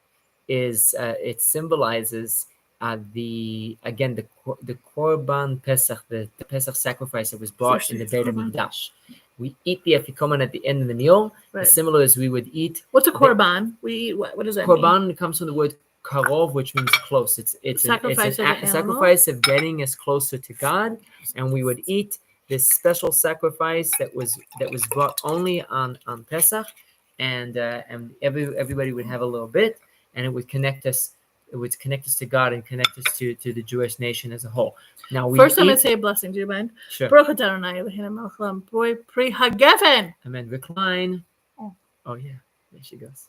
B: is it symbolizes the korban Pesach, the Pesach sacrifice that was brought in the Beit HaMikdash. We eat the afikoman at the end of the meal. Right. Similar as we would eat.
A: What's a korban? We eat what? What does that
B: korban
A: mean?
B: Comes from the word karov, which means close. It's
A: Sacrifice of an animal.
B: sacrifice of getting us closer to God, and we would eat this special sacrifice that was brought only on Pesach, and everybody would have a little bit, and it would connect us. It would connect us to God and connect us to the Jewish nation as a whole. Now,
A: first I'm going to say a blessing. Do you mind?
B: Sure.
A: Baruch atah Adonai Eloheinu melech haolam boi pri hagefen.
B: Amen. Recline. Oh yeah, there she goes.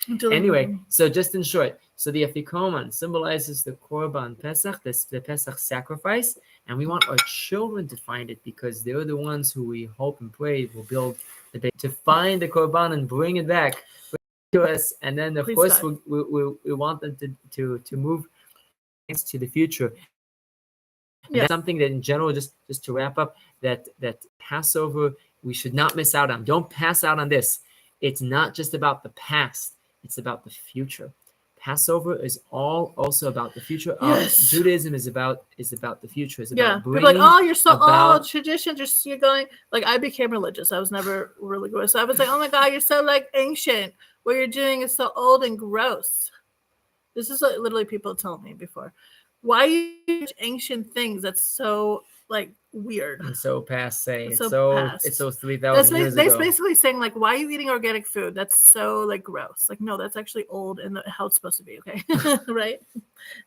A: Until
B: Anyway, so just in short, so the afikoman symbolizes the korban Pesach, the Pesach sacrifice, and we want our children to find it because they're the ones who we hope and pray will build the base to find the korban and bring it back to us. And then, of
A: Please
B: course,
A: God.
B: we want them to move to the future.
A: Yeah.
B: That's something that in general, just to wrap up, that Passover we should not miss out on. Don't pass out on this. It's not just about the past. It's about the future. Passover is also about the future.
A: Yes.
B: Judaism is about the future. It's
A: Yeah.
B: about
A: People like, oh, you're so
B: about,
A: traditions. You're going like I became religious. I was never really good. So I was like, oh my God, you're so like ancient. What you're doing is so old and gross. This is what literally people told me before. Why you do ancient things that's so like weird
B: and so passe? It's
A: past.
B: It's so 3,000 years ago.
A: That's basically saying like, why are you eating organic food? That's so like gross. Like, no, that's actually old and how it's supposed to be. Okay, right?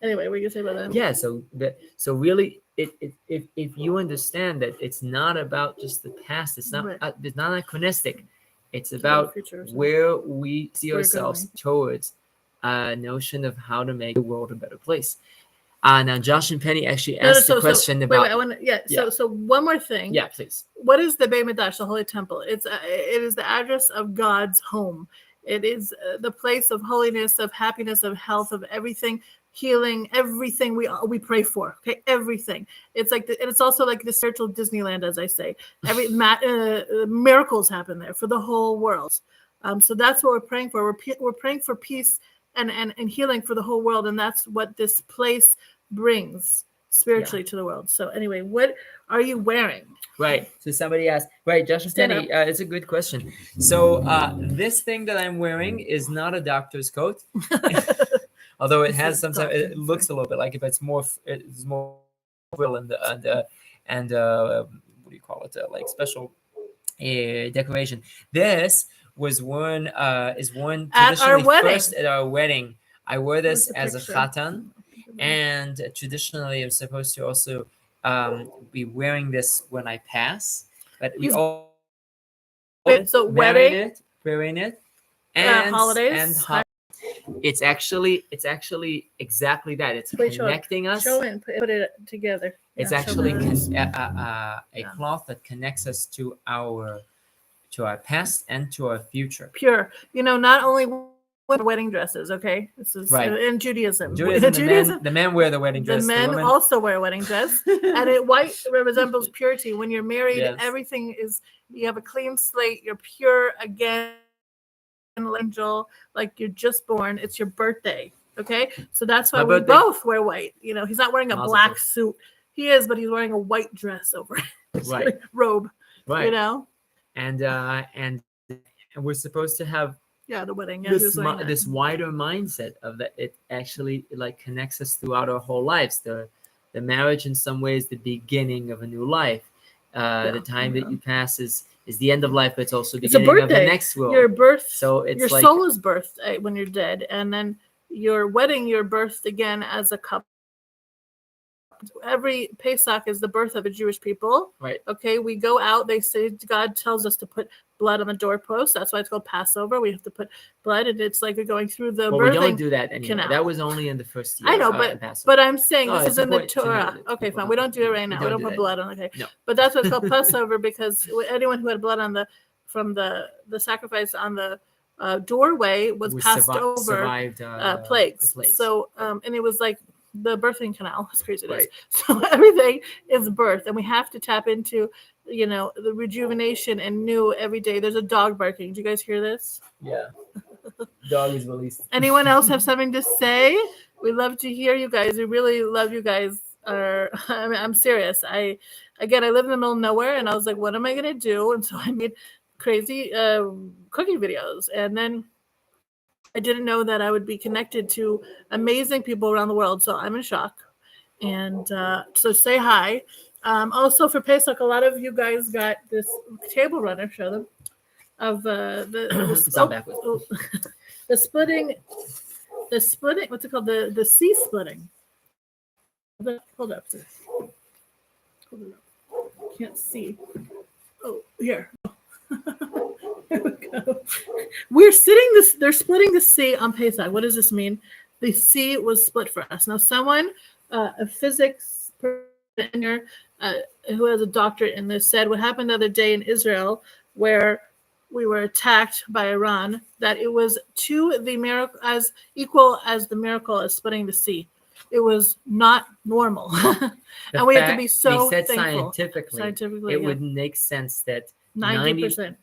A: Anyway, what are you gonna say about that?
B: Yeah. So really, if you understand that it's not about just the past. It's not it's not anachronistic. It's about where we see ourselves towards a notion of how to make the world a better place. Now Josh and Penny actually asked the question about.
A: Wait, I want to. So one more thing.
B: Yeah, please.
A: What is the Beit Mikdash, the Holy Temple? It is the address of God's home. It is the place of holiness, of happiness, of health, of everything, healing, everything we pray for. Okay, everything. It's like and it's also like the spiritual Disneyland, as I say. Miracles happen there for the whole world. So that's what we're praying for. We're praying for peace and healing for the whole world, and that's what this place brings spiritually to the world. So anyway, what are you wearing?
B: Right. So somebody asked, right, Josh and Penny, it's a good question. So this thing that I'm wearing is not a doctor's coat, although it has sometimes it looks a little bit like it, but it's more frill and what do you call it? Like special decoration. This was worn traditionally first at our wedding. I wore this as a chatan, and traditionally I'm supposed to also be wearing this when I pass. But we all wearing it, and
A: holidays.
B: It's actually exactly that. It's connecting us.
A: Show and put it together.
B: It's actually a cloth that connects us to our past and to our future.
A: Pure. Not only wedding dresses, okay? This is in Judaism.
B: The men wear the wedding dress.
A: The men also wear a wedding dress. And white resembles purity. When you're married, everything is, you have a clean slate, you're pure again, angel, like you're just born. It's your birthday, okay? So that's why we both wear white. He's not wearing a black suit. He is, but he's wearing a white dress over it.
B: Right.
A: Robe.
B: Right. And we're supposed to have
A: the wedding.
B: This wider mindset of that it actually like connects us throughout our whole lives. The marriage in some ways the beginning of a new life. The time that you pass is the end of life, but it's also the beginning of the next world.
A: Your birth.
B: So it's
A: your soul is birthed when you're dead, and then your wedding, you're birthed again as a couple. Every Pesach is the birth of a Jewish people.
B: Right.
A: Okay, we go out. They say God tells us to put blood on the doorpost. That's why it's called Passover. We have to put blood, and it's like we're going through the birthing.
B: We don't do that anymore. Canal. That was only in the first year.
A: I know, but I'm saying this is in the Torah. Okay, fine. We don't do it right now. We don't put blood on. Okay,
B: no.
A: But that's what's called Passover because anyone who had blood on from the sacrifice on the doorway was passed over
B: survived
A: plagues. So and it was like the birthing canal. It's crazy. Right. So everything is birth, and we have to tap into the rejuvenation and new every day. There's a dog barking. Do you guys hear this?
B: Yeah. Dog is released.
A: Anyone else have something to say? We love to hear you guys. We really love you guys. I'm serious. I live in the middle of nowhere, and I was like, what am I gonna do? And so I made crazy cooking videos, and then I didn't know that I would be connected to amazing people around the world. So I'm in shock. And so say hi. Also for Pesach, a lot of you guys got this table runner. Show them of the splitting. What's it called? The sea splitting. Hold up. Hold it up. Can't see. Oh, here. There we go. We're sitting this. They're splitting the sea on Pesach. What does this mean? The sea was split for us. Now, someone, a physics person who has a doctorate in this, said what happened the other day in Israel, where we were attacked by Iran, that it was to the miracle as equal as the miracle of splitting the sea. It was not normal, and we have to be so thankful.
B: Scientifically, it would make sense that
A: 90%,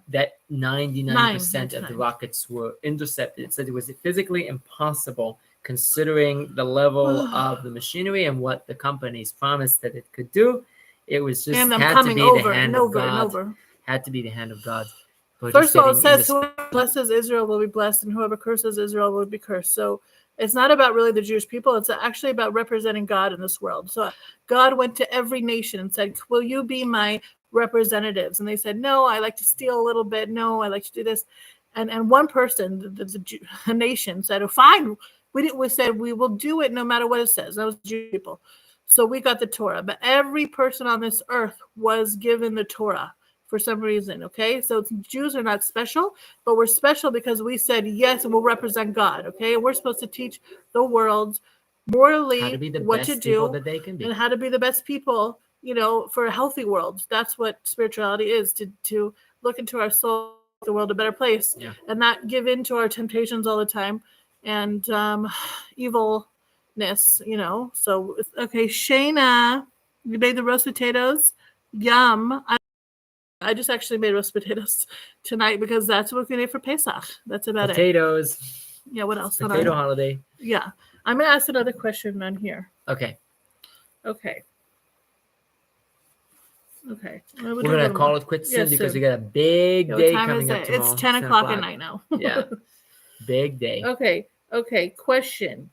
B: that 99% of the rockets were intercepted. It said it was physically impossible, considering the level of the machinery and what the companies promised that it could do. It was just had to be the hand of God. Had to be the hand of God.
A: First of all, it says whoever blesses Israel will be blessed, and whoever curses Israel will be cursed. So it's not about really the Jewish people. It's actually about representing God in this world. So God went to every nation and said, will you be my representatives? And they said, no, I like to steal a little bit. No, I like to do this. And one person, the nation, said, oh, fine. We said we will do it no matter what it says. That was Jewish people. So we got the Torah. But every person on this earth was given the Torah for some reason, okay? So Jews are not special, but we're special because we said, yes, and we'll represent God, okay? And we're supposed to teach the world morally what to do
B: that they can be.
A: And how to be the best people, for a healthy world. That's what spirituality is, to look into our soul, make the world a better place, and not give in to our temptations all the time and evilness, So, okay, Shayna, you made the roast potatoes. Yum. I just actually made roast potatoes tonight because that's what we made for Pesach. That's about
B: potatoes.
A: Yeah, what else?
B: Potato holiday.
A: Yeah. I'm going to ask another question on here.
B: Okay.
A: We're
B: going to call it quits soon because we got a big day coming up tomorrow.
A: It's 10 o'clock at night now.
B: Yeah. Big day.
A: Okay. Question.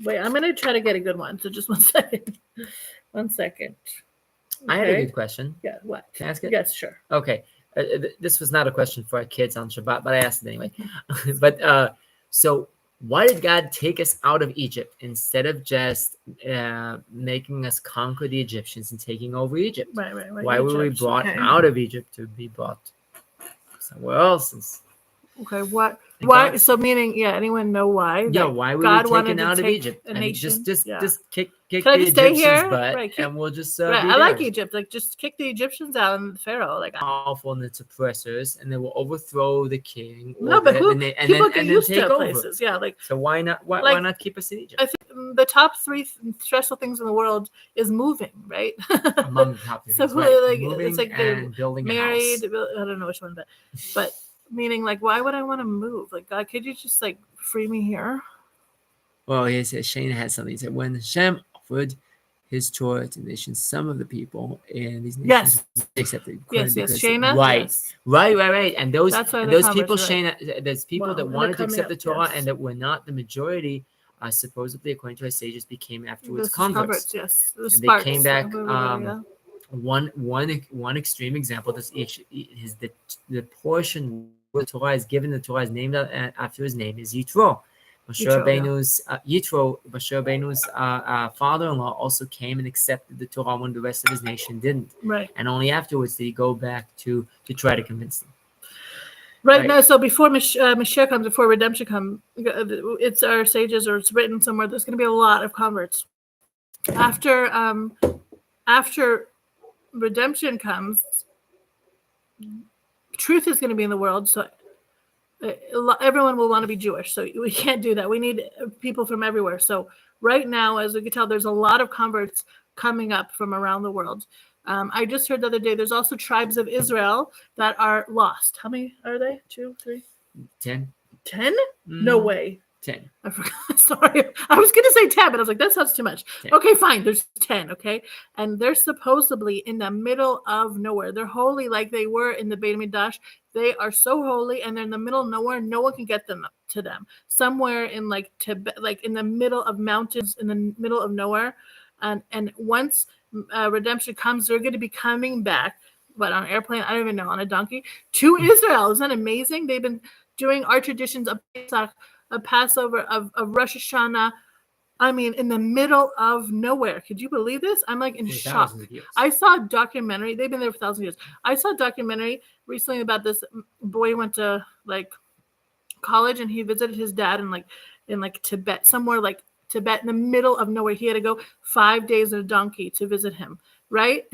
A: Wait, I'm going to try to get a good one. So just 1 second. 1 second.
B: I had a good question.
A: Yeah, what?
B: Can I ask it?
A: Yes, sure.
B: Okay. This was not a question for our kids on Shabbat, but I asked it anyway. But so why did God take us out of Egypt instead of just making us conquer the Egyptians and taking over Egypt?
A: Right.
B: Why were we brought out of Egypt to be brought somewhere else?
A: Okay, what? Why? So meaning, anyone know why?
B: Yeah, why were we taken out of Egypt? Just kick the Egyptians' butt, right, and we'll just
A: I like Egypt. Like, just kick the Egyptians out and Pharaoh. Like,
B: powerful and its oppressors, and they will overthrow the king.
A: No, but
B: people get
A: used
B: take
A: to
B: over.
A: Places. Yeah, like,
B: so why not? Why not keep us in Egypt?
A: I think the top 3 stressful things in the world is moving, right?
B: Among the top 3 things,
A: so
B: right?
A: Moving, it's like
B: and building
A: married.
B: a house.
A: I don't know which one, but meaning, like, why would I want to move? Like, God, could you just like free me here?
B: Well, he said Shane had something. He said when Hashem offered his Torah to nations, some of the people in these nations accepted.
A: Yes, Shana.
B: Right. And those people,
A: right.
B: Shana, there's people that wanted to accept the Torah and that were not the majority. Supposedly, according to our sages, became afterwards converts.
A: Yes,
B: and they came back. One extreme example is the portion where the Torah is given. The Torah is named after his name is Yitro. Moshe Rabbeinu's father-in-law also came and accepted the Torah when the rest of his nation didn't.
A: Right.
B: And only afterwards did he go back to try to convince them.
A: Right. No, so before Mashiach comes, before redemption comes, it's our sages, or it's written somewhere, there's going to be a lot of converts. After redemption comes, truth is going to be in the world, so everyone will want to be Jewish. So we can't do that. We need people from everywhere. So right now, as we can tell, there's a lot of converts coming up from around the world. I just heard the other day, there's also tribes of Israel that are lost. How many are they? 2, 3?
B: 10.
A: 10? No way.
B: 10.
A: I forgot. Sorry. I was going to say 10, but I was like, that sounds too much.
B: 10.
A: Okay, fine. There's 10, okay? And they're supposedly in the middle of nowhere. They're holy like they were in the Beit Midrash. They are so holy, and they're in the middle of nowhere. No one can get them to them, somewhere in like Tibet, like in the middle of mountains, in the middle of nowhere. And once redemption comes, they're going to be coming back, but on an airplane, I don't even know, on a donkey, to Israel. Isn't that amazing? They've been doing our traditions of Pesach, of Passover, of Rosh Hashanah. I mean, in the middle of nowhere. Could you believe this? I'm like in shock. I saw a documentary. They've been there for thousands of years. I saw a documentary recently about this boy went to like college and he visited his dad in like Tibet, somewhere like Tibet in the middle of nowhere. He had to go 5 days on a donkey to visit him, right?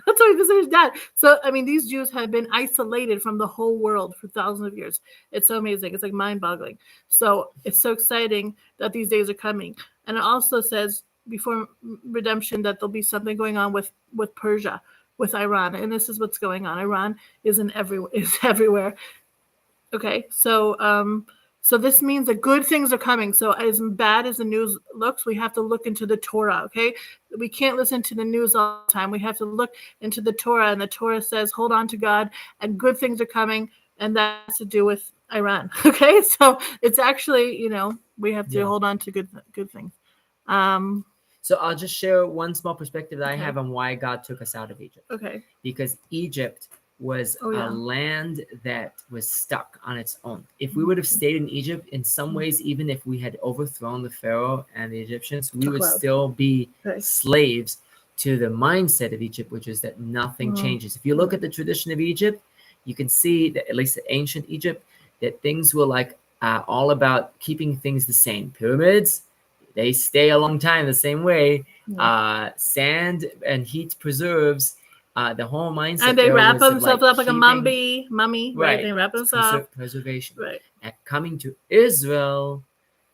A: That's how he visited his dad. So, I mean, these Jews have been isolated from the whole world for thousands of years. It's so amazing. It's like mind-boggling. So it's so exciting that these days are coming. And it also says before redemption that there'll be something going on with Persia, with Iran. And this is what's going on. Iran is everywhere. Okay, so so this means that good things are coming. So as bad as the news looks, we have to look into the Torah, okay? We can't listen to the news all the time. We have to look into the Torah, and the Torah says, hold on to God, and good things are coming, and that has to do with Iran, okay? So it's actually, we have to hold on to good things.
B: So I'll just share one small perspective that I have on why God took us out of Egypt.
A: Okay.
B: Because Egypt was a land that was stuck on its own. If we would have stayed in Egypt, in some ways, even if we had overthrown the Pharaoh and the Egyptians, we would still be slaves to the mindset of Egypt, which is that nothing changes. If you look at the tradition of Egypt, you can see that, at least the ancient Egypt, that things were like all about keeping things the same. Pyramids, they stay a long time the same way. Sand and heat preserves. The whole mindset,
A: and they wrap themselves up like a mummy, right? They wrap themselves up.
B: Preservation,
A: right?
B: And coming to Israel,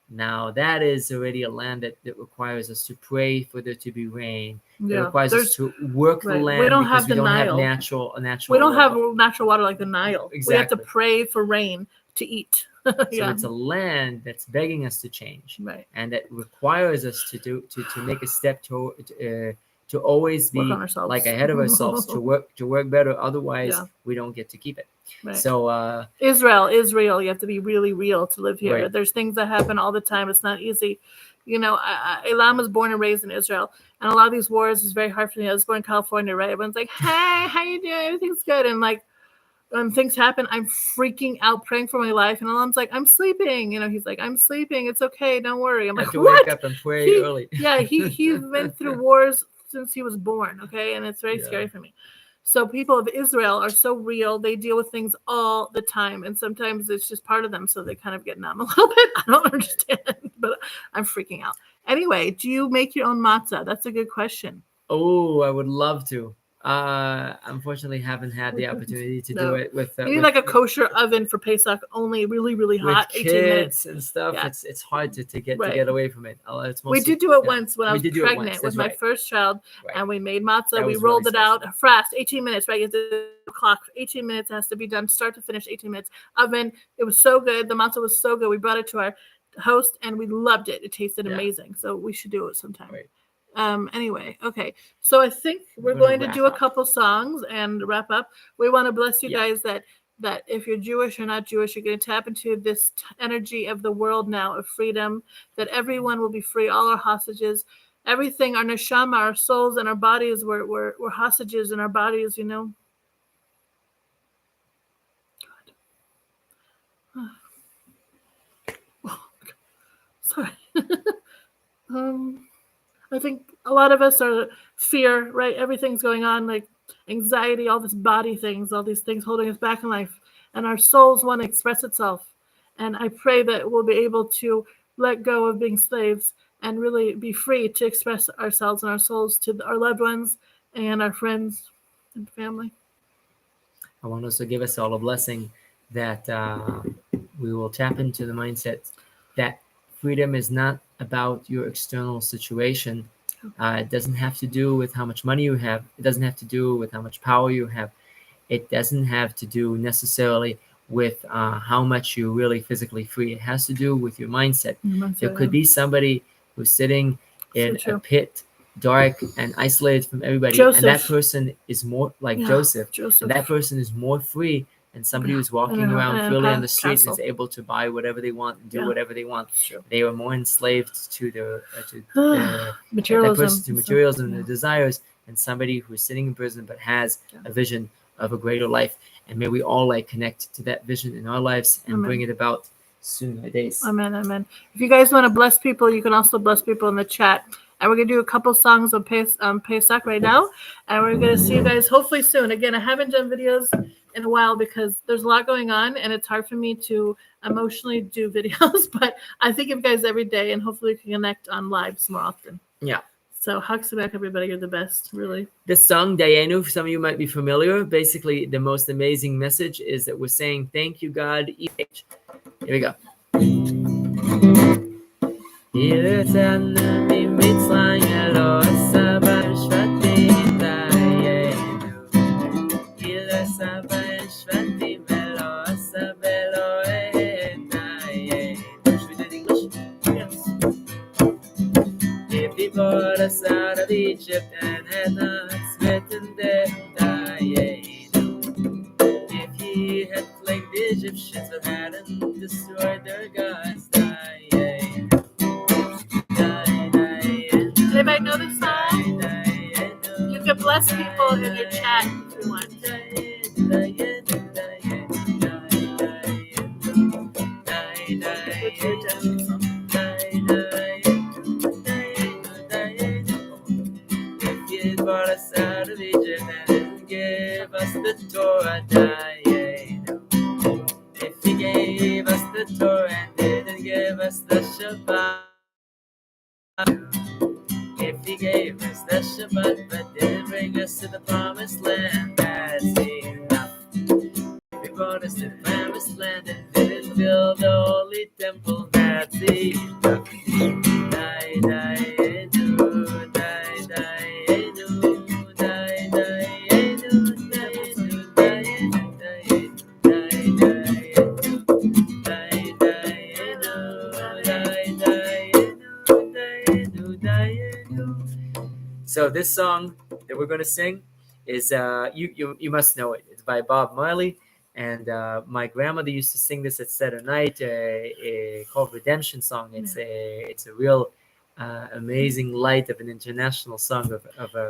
B: now that is already a land that requires us to pray for there to be rain. It requires us to work the land.
A: We don't have the Nile.
B: Natural.
A: We don't have natural water like the Nile. Exactly. We have to pray for rain to eat.
B: So it's a land that's begging us to change,
A: right?
B: And that requires us to make a step to always be like ahead of ourselves, to work better. Otherwise, we don't get to keep it.
A: Right.
B: So
A: Israel, you have to be really real to live here. Right. There's things that happen all the time. It's not easy. Aylam was born and raised in Israel, and a lot of these wars is very hard for me. I was born in California, right? Everyone's like, "Hey, how you doing? Everything's good." And like, when things happen, I'm freaking out, praying for my life. And Alam's like, "I'm sleeping." He's like, "I'm sleeping. It's okay. Don't worry." I'm like, "What?"
B: Wake up and pray early.
A: He's been through wars since he was born, okay? And it's very scary for me. So people of Israel are so real. They deal with things all the time. And sometimes it's just part of them. So they kind of get numb a little bit. I don't understand, but I'm freaking out. Anyway, do you make your own matzah? That's a good question.
B: Oh, I would love to. Unfortunately, haven't had the opportunity to do it with.
A: You need like a kosher oven for Pesach, only really, really hot,
B: with
A: 18 minutes
B: and stuff. Yeah. It's hard to get away from it.
A: We did do it once when I was pregnant with my first child, and we made matzah. We rolled it out fast, 18 minutes. Right, the clock. 18 minutes has to be done, start to finish. 18 minutes. Oven. It was so good. The matzah was so good. We brought it to our host, and we loved it. It tasted amazing. So we should do it sometime. Right. Anyway, okay. So I think we're going to do a couple songs and wrap up. We want to bless you guys that if you're Jewish or not Jewish, you're going to tap into this energy of the world now of freedom, that everyone will be free, all our hostages, everything, our neshama, our souls and our bodies, we're hostages in our bodies, God. Oh, sorry. I think a lot of us are fear, right? Everything's going on, like anxiety, all this body things, all these things holding us back in life. And our souls want to express itself. And I pray that we'll be able to let go of being slaves and really be free to express ourselves and our souls to our loved ones and our friends and family.
B: I want to also give us all a blessing that we will tap into the mindset that freedom is not about your external situation. It doesn't have to do with how much money you have. It doesn't have to do with how much power you have. It doesn't have to do necessarily with how much you're really physically free. It has to do with your mindset. There could be somebody who's sitting in a pit, dark and isolated from everybody. Joseph. And that person is more like Joseph. And that person is more free and somebody who's walking around freely on the street and is able to buy whatever they want and do whatever they want. They were more enslaved to their materialism and their desires, and somebody who's sitting in prison but has a vision of a greater life. And may we all connect to that vision in our lives and bring it about soon nowadays.
A: Amen, amen. If you guys want to bless people, you can also bless people in the chat. And we're going to do a couple songs on Pesach right now. And we're going to see you guys hopefully soon. Again, I haven't done videos in a while because there's a lot going on and it's hard for me to emotionally do videos. But I think of you guys every day and hopefully we can connect on lives more often.
B: Yeah.
A: So Hagsamek, everybody. You're the best, really.
B: This song, Dayenu, some of you might be familiar. Basically, the most amazing message is that we're saying, thank you, God. Here we go. He brought us out of Egypt and had not smitten them, if he had plagued the Egyptians but hadn't destroyed their gods,
A: Does anybody know this song? You can bless people in your chat if you want.
B: Brought us out of Egypt and gave us the Torah, if he gave us the Torah and didn't give us the Shabbat, if he gave us the Shabbat but didn't bring us to the promised land, that's enough. If he brought us to the promised land and didn't build the holy temple, that's enough. So this song that we're going to sing is you must know it. It's by Bob Marley, and my grandmother used to sing this at Seder night, called Redemption Song. It's a real amazing light of an international song of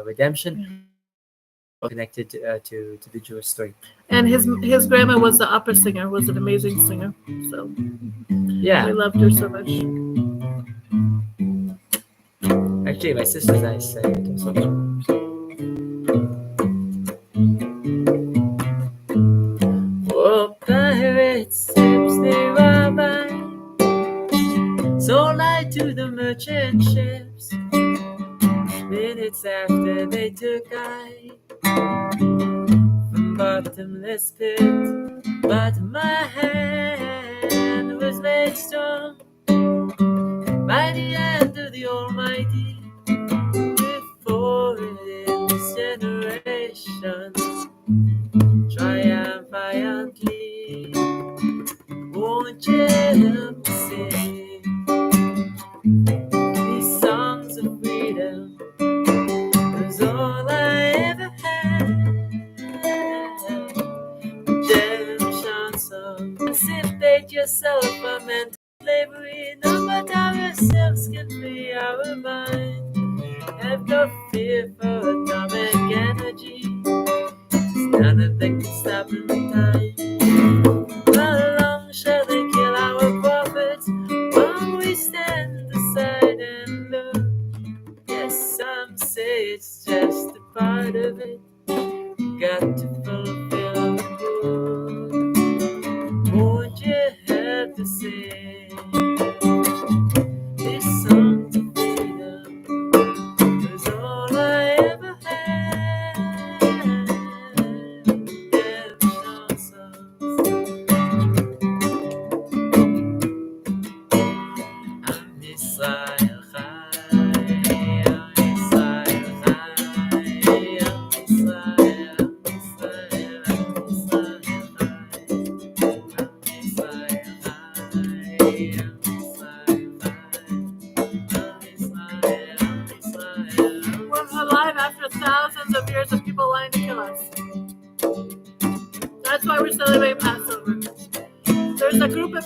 B: redemption, connected to the Jewish story.
A: And his grandma was the opera singer, was an amazing singer. So
B: yeah,
A: we loved her so much.
B: Actually, my sister's nice. Oh, pirates, ships they were by, sold I to the merchant ships. Minutes after they took I from bottomless pit, but my hand was made strong by the hand of the Almighty. Before in this generation, triumphantly, won't you help me sing these songs of freedom? 'Cause all I ever had, redemption songs. Emancipate yourself from mental slavery, no but ourselves can free our mind. Have no fear for atomic energy, 'cause none of them can stop in time. How long shall they kill our prophets while we stand aside and look? Yes, some say it's just a part of it. Got to fulfill the book. Won't you have to say this song to freedom? 'Cause all I ever had, redemption songs. I'm Israel Chai, I'm Israel Chai, I'm Israel, I'm Israel.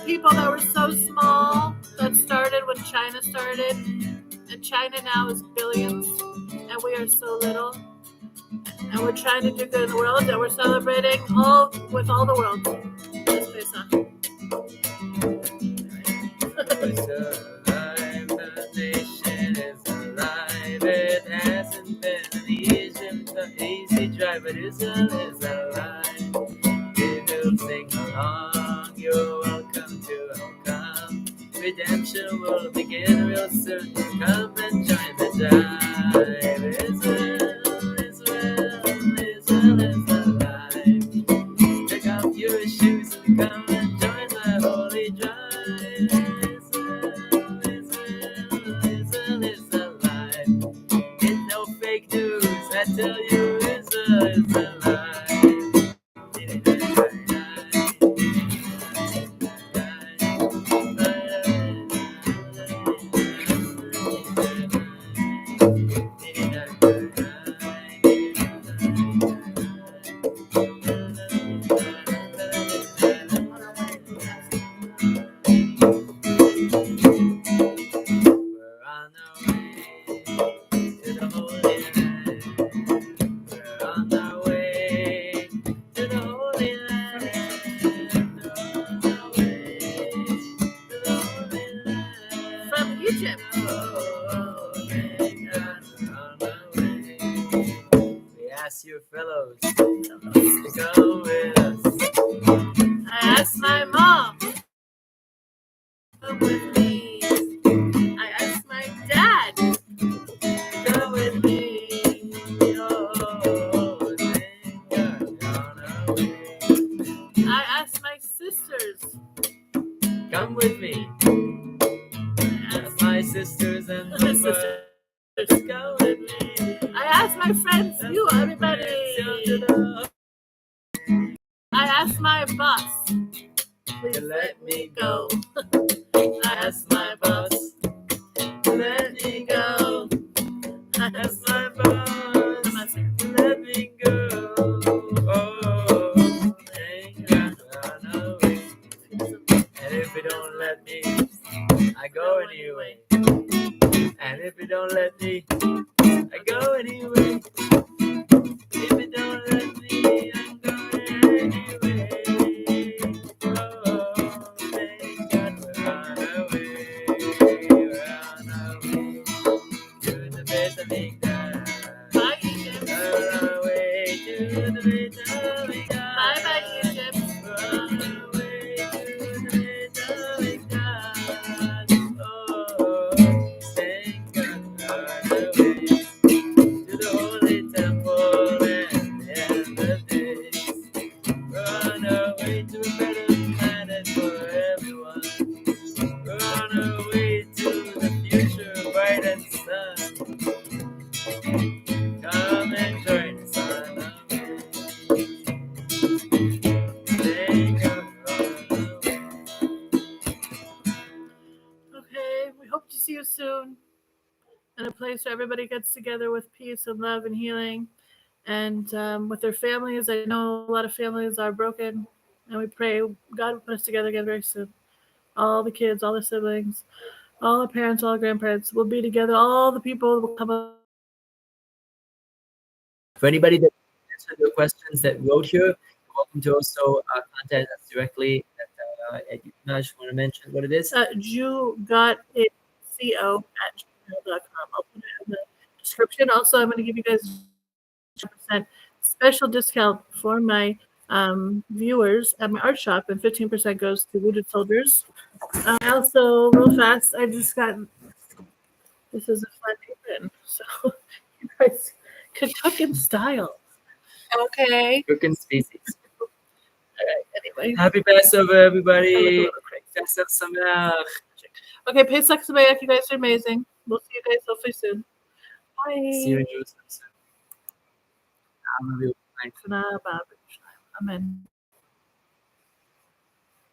A: people that were so small that started when China started, and China now is billions, and we are so little, and we're trying to do good in the world, and we're celebrating with all the world. This Pesach.
B: The nation is alive. It hasn't been an easy drive, but Israel is alive. We will sing along. You're welcome to welcome. Redemption will begin real soon. Come and join the drive. Israel is alive. Take off your shoes and come and join the holy drive. Israel is alive. It's no fake news. I tell you, Israel is alive. Your fellows to go with us.
A: I asked my mom to come with me. I asked my dad to go with me. I asked my sisters,
B: come with me. I asked my sisters and brothers, go with me.
A: I asked my friends, you, everybody. I asked my boss, please let me go. I asked my boss, let me go. I asked my boss, let me go. Oh, ain't gonna run away. And if you don't let me, I go anyway. And if you don't let me, I go anyway. If you don't let me, I'm going anyway. Oh, thank God we run away to the Beit HaMikdash. Bye, Egypt.
B: Run away to the Beit HaMikdash.
A: Bye, bye, Egypt.
B: Run away to the Beit HaMikdash. Oh, thank God we run away to the Holy Temple and the end of days. Run away to a better planet for everyone. Run away to the future, bright and sun. Come and join us on our way. Take us on our way.
A: Okay, we hope to see you soon in a place where everybody gets together with peace and love and healing, and with their families. I know a lot of families are broken, and we pray God will put us together again very soon. All the kids, all the siblings, all the parents, all the grandparents will be together. All the people will come up.
B: For anybody that answered your questions that wrote here, you're welcome to also contact us directly at Nash. Want to mention what it is?
A: JewGotItCO@gmail.com. I'll put it in the description. Also, I'm going to give you guys 10% special discount for my viewers at my art shop, and 15% goes to wounded soldiers. I also, real fast, I just got, this is a fun apron, so you guys could cook in style. Okay.
B: Cooking species.
A: All right, anyway.
B: Happy Passover, everybody. Pesach Sameach.
A: Okay, Pesach Spiritual, you guys are amazing. We'll see you guys hopefully soon. Bye.
B: See you in Jerusalem soon.
A: Amen.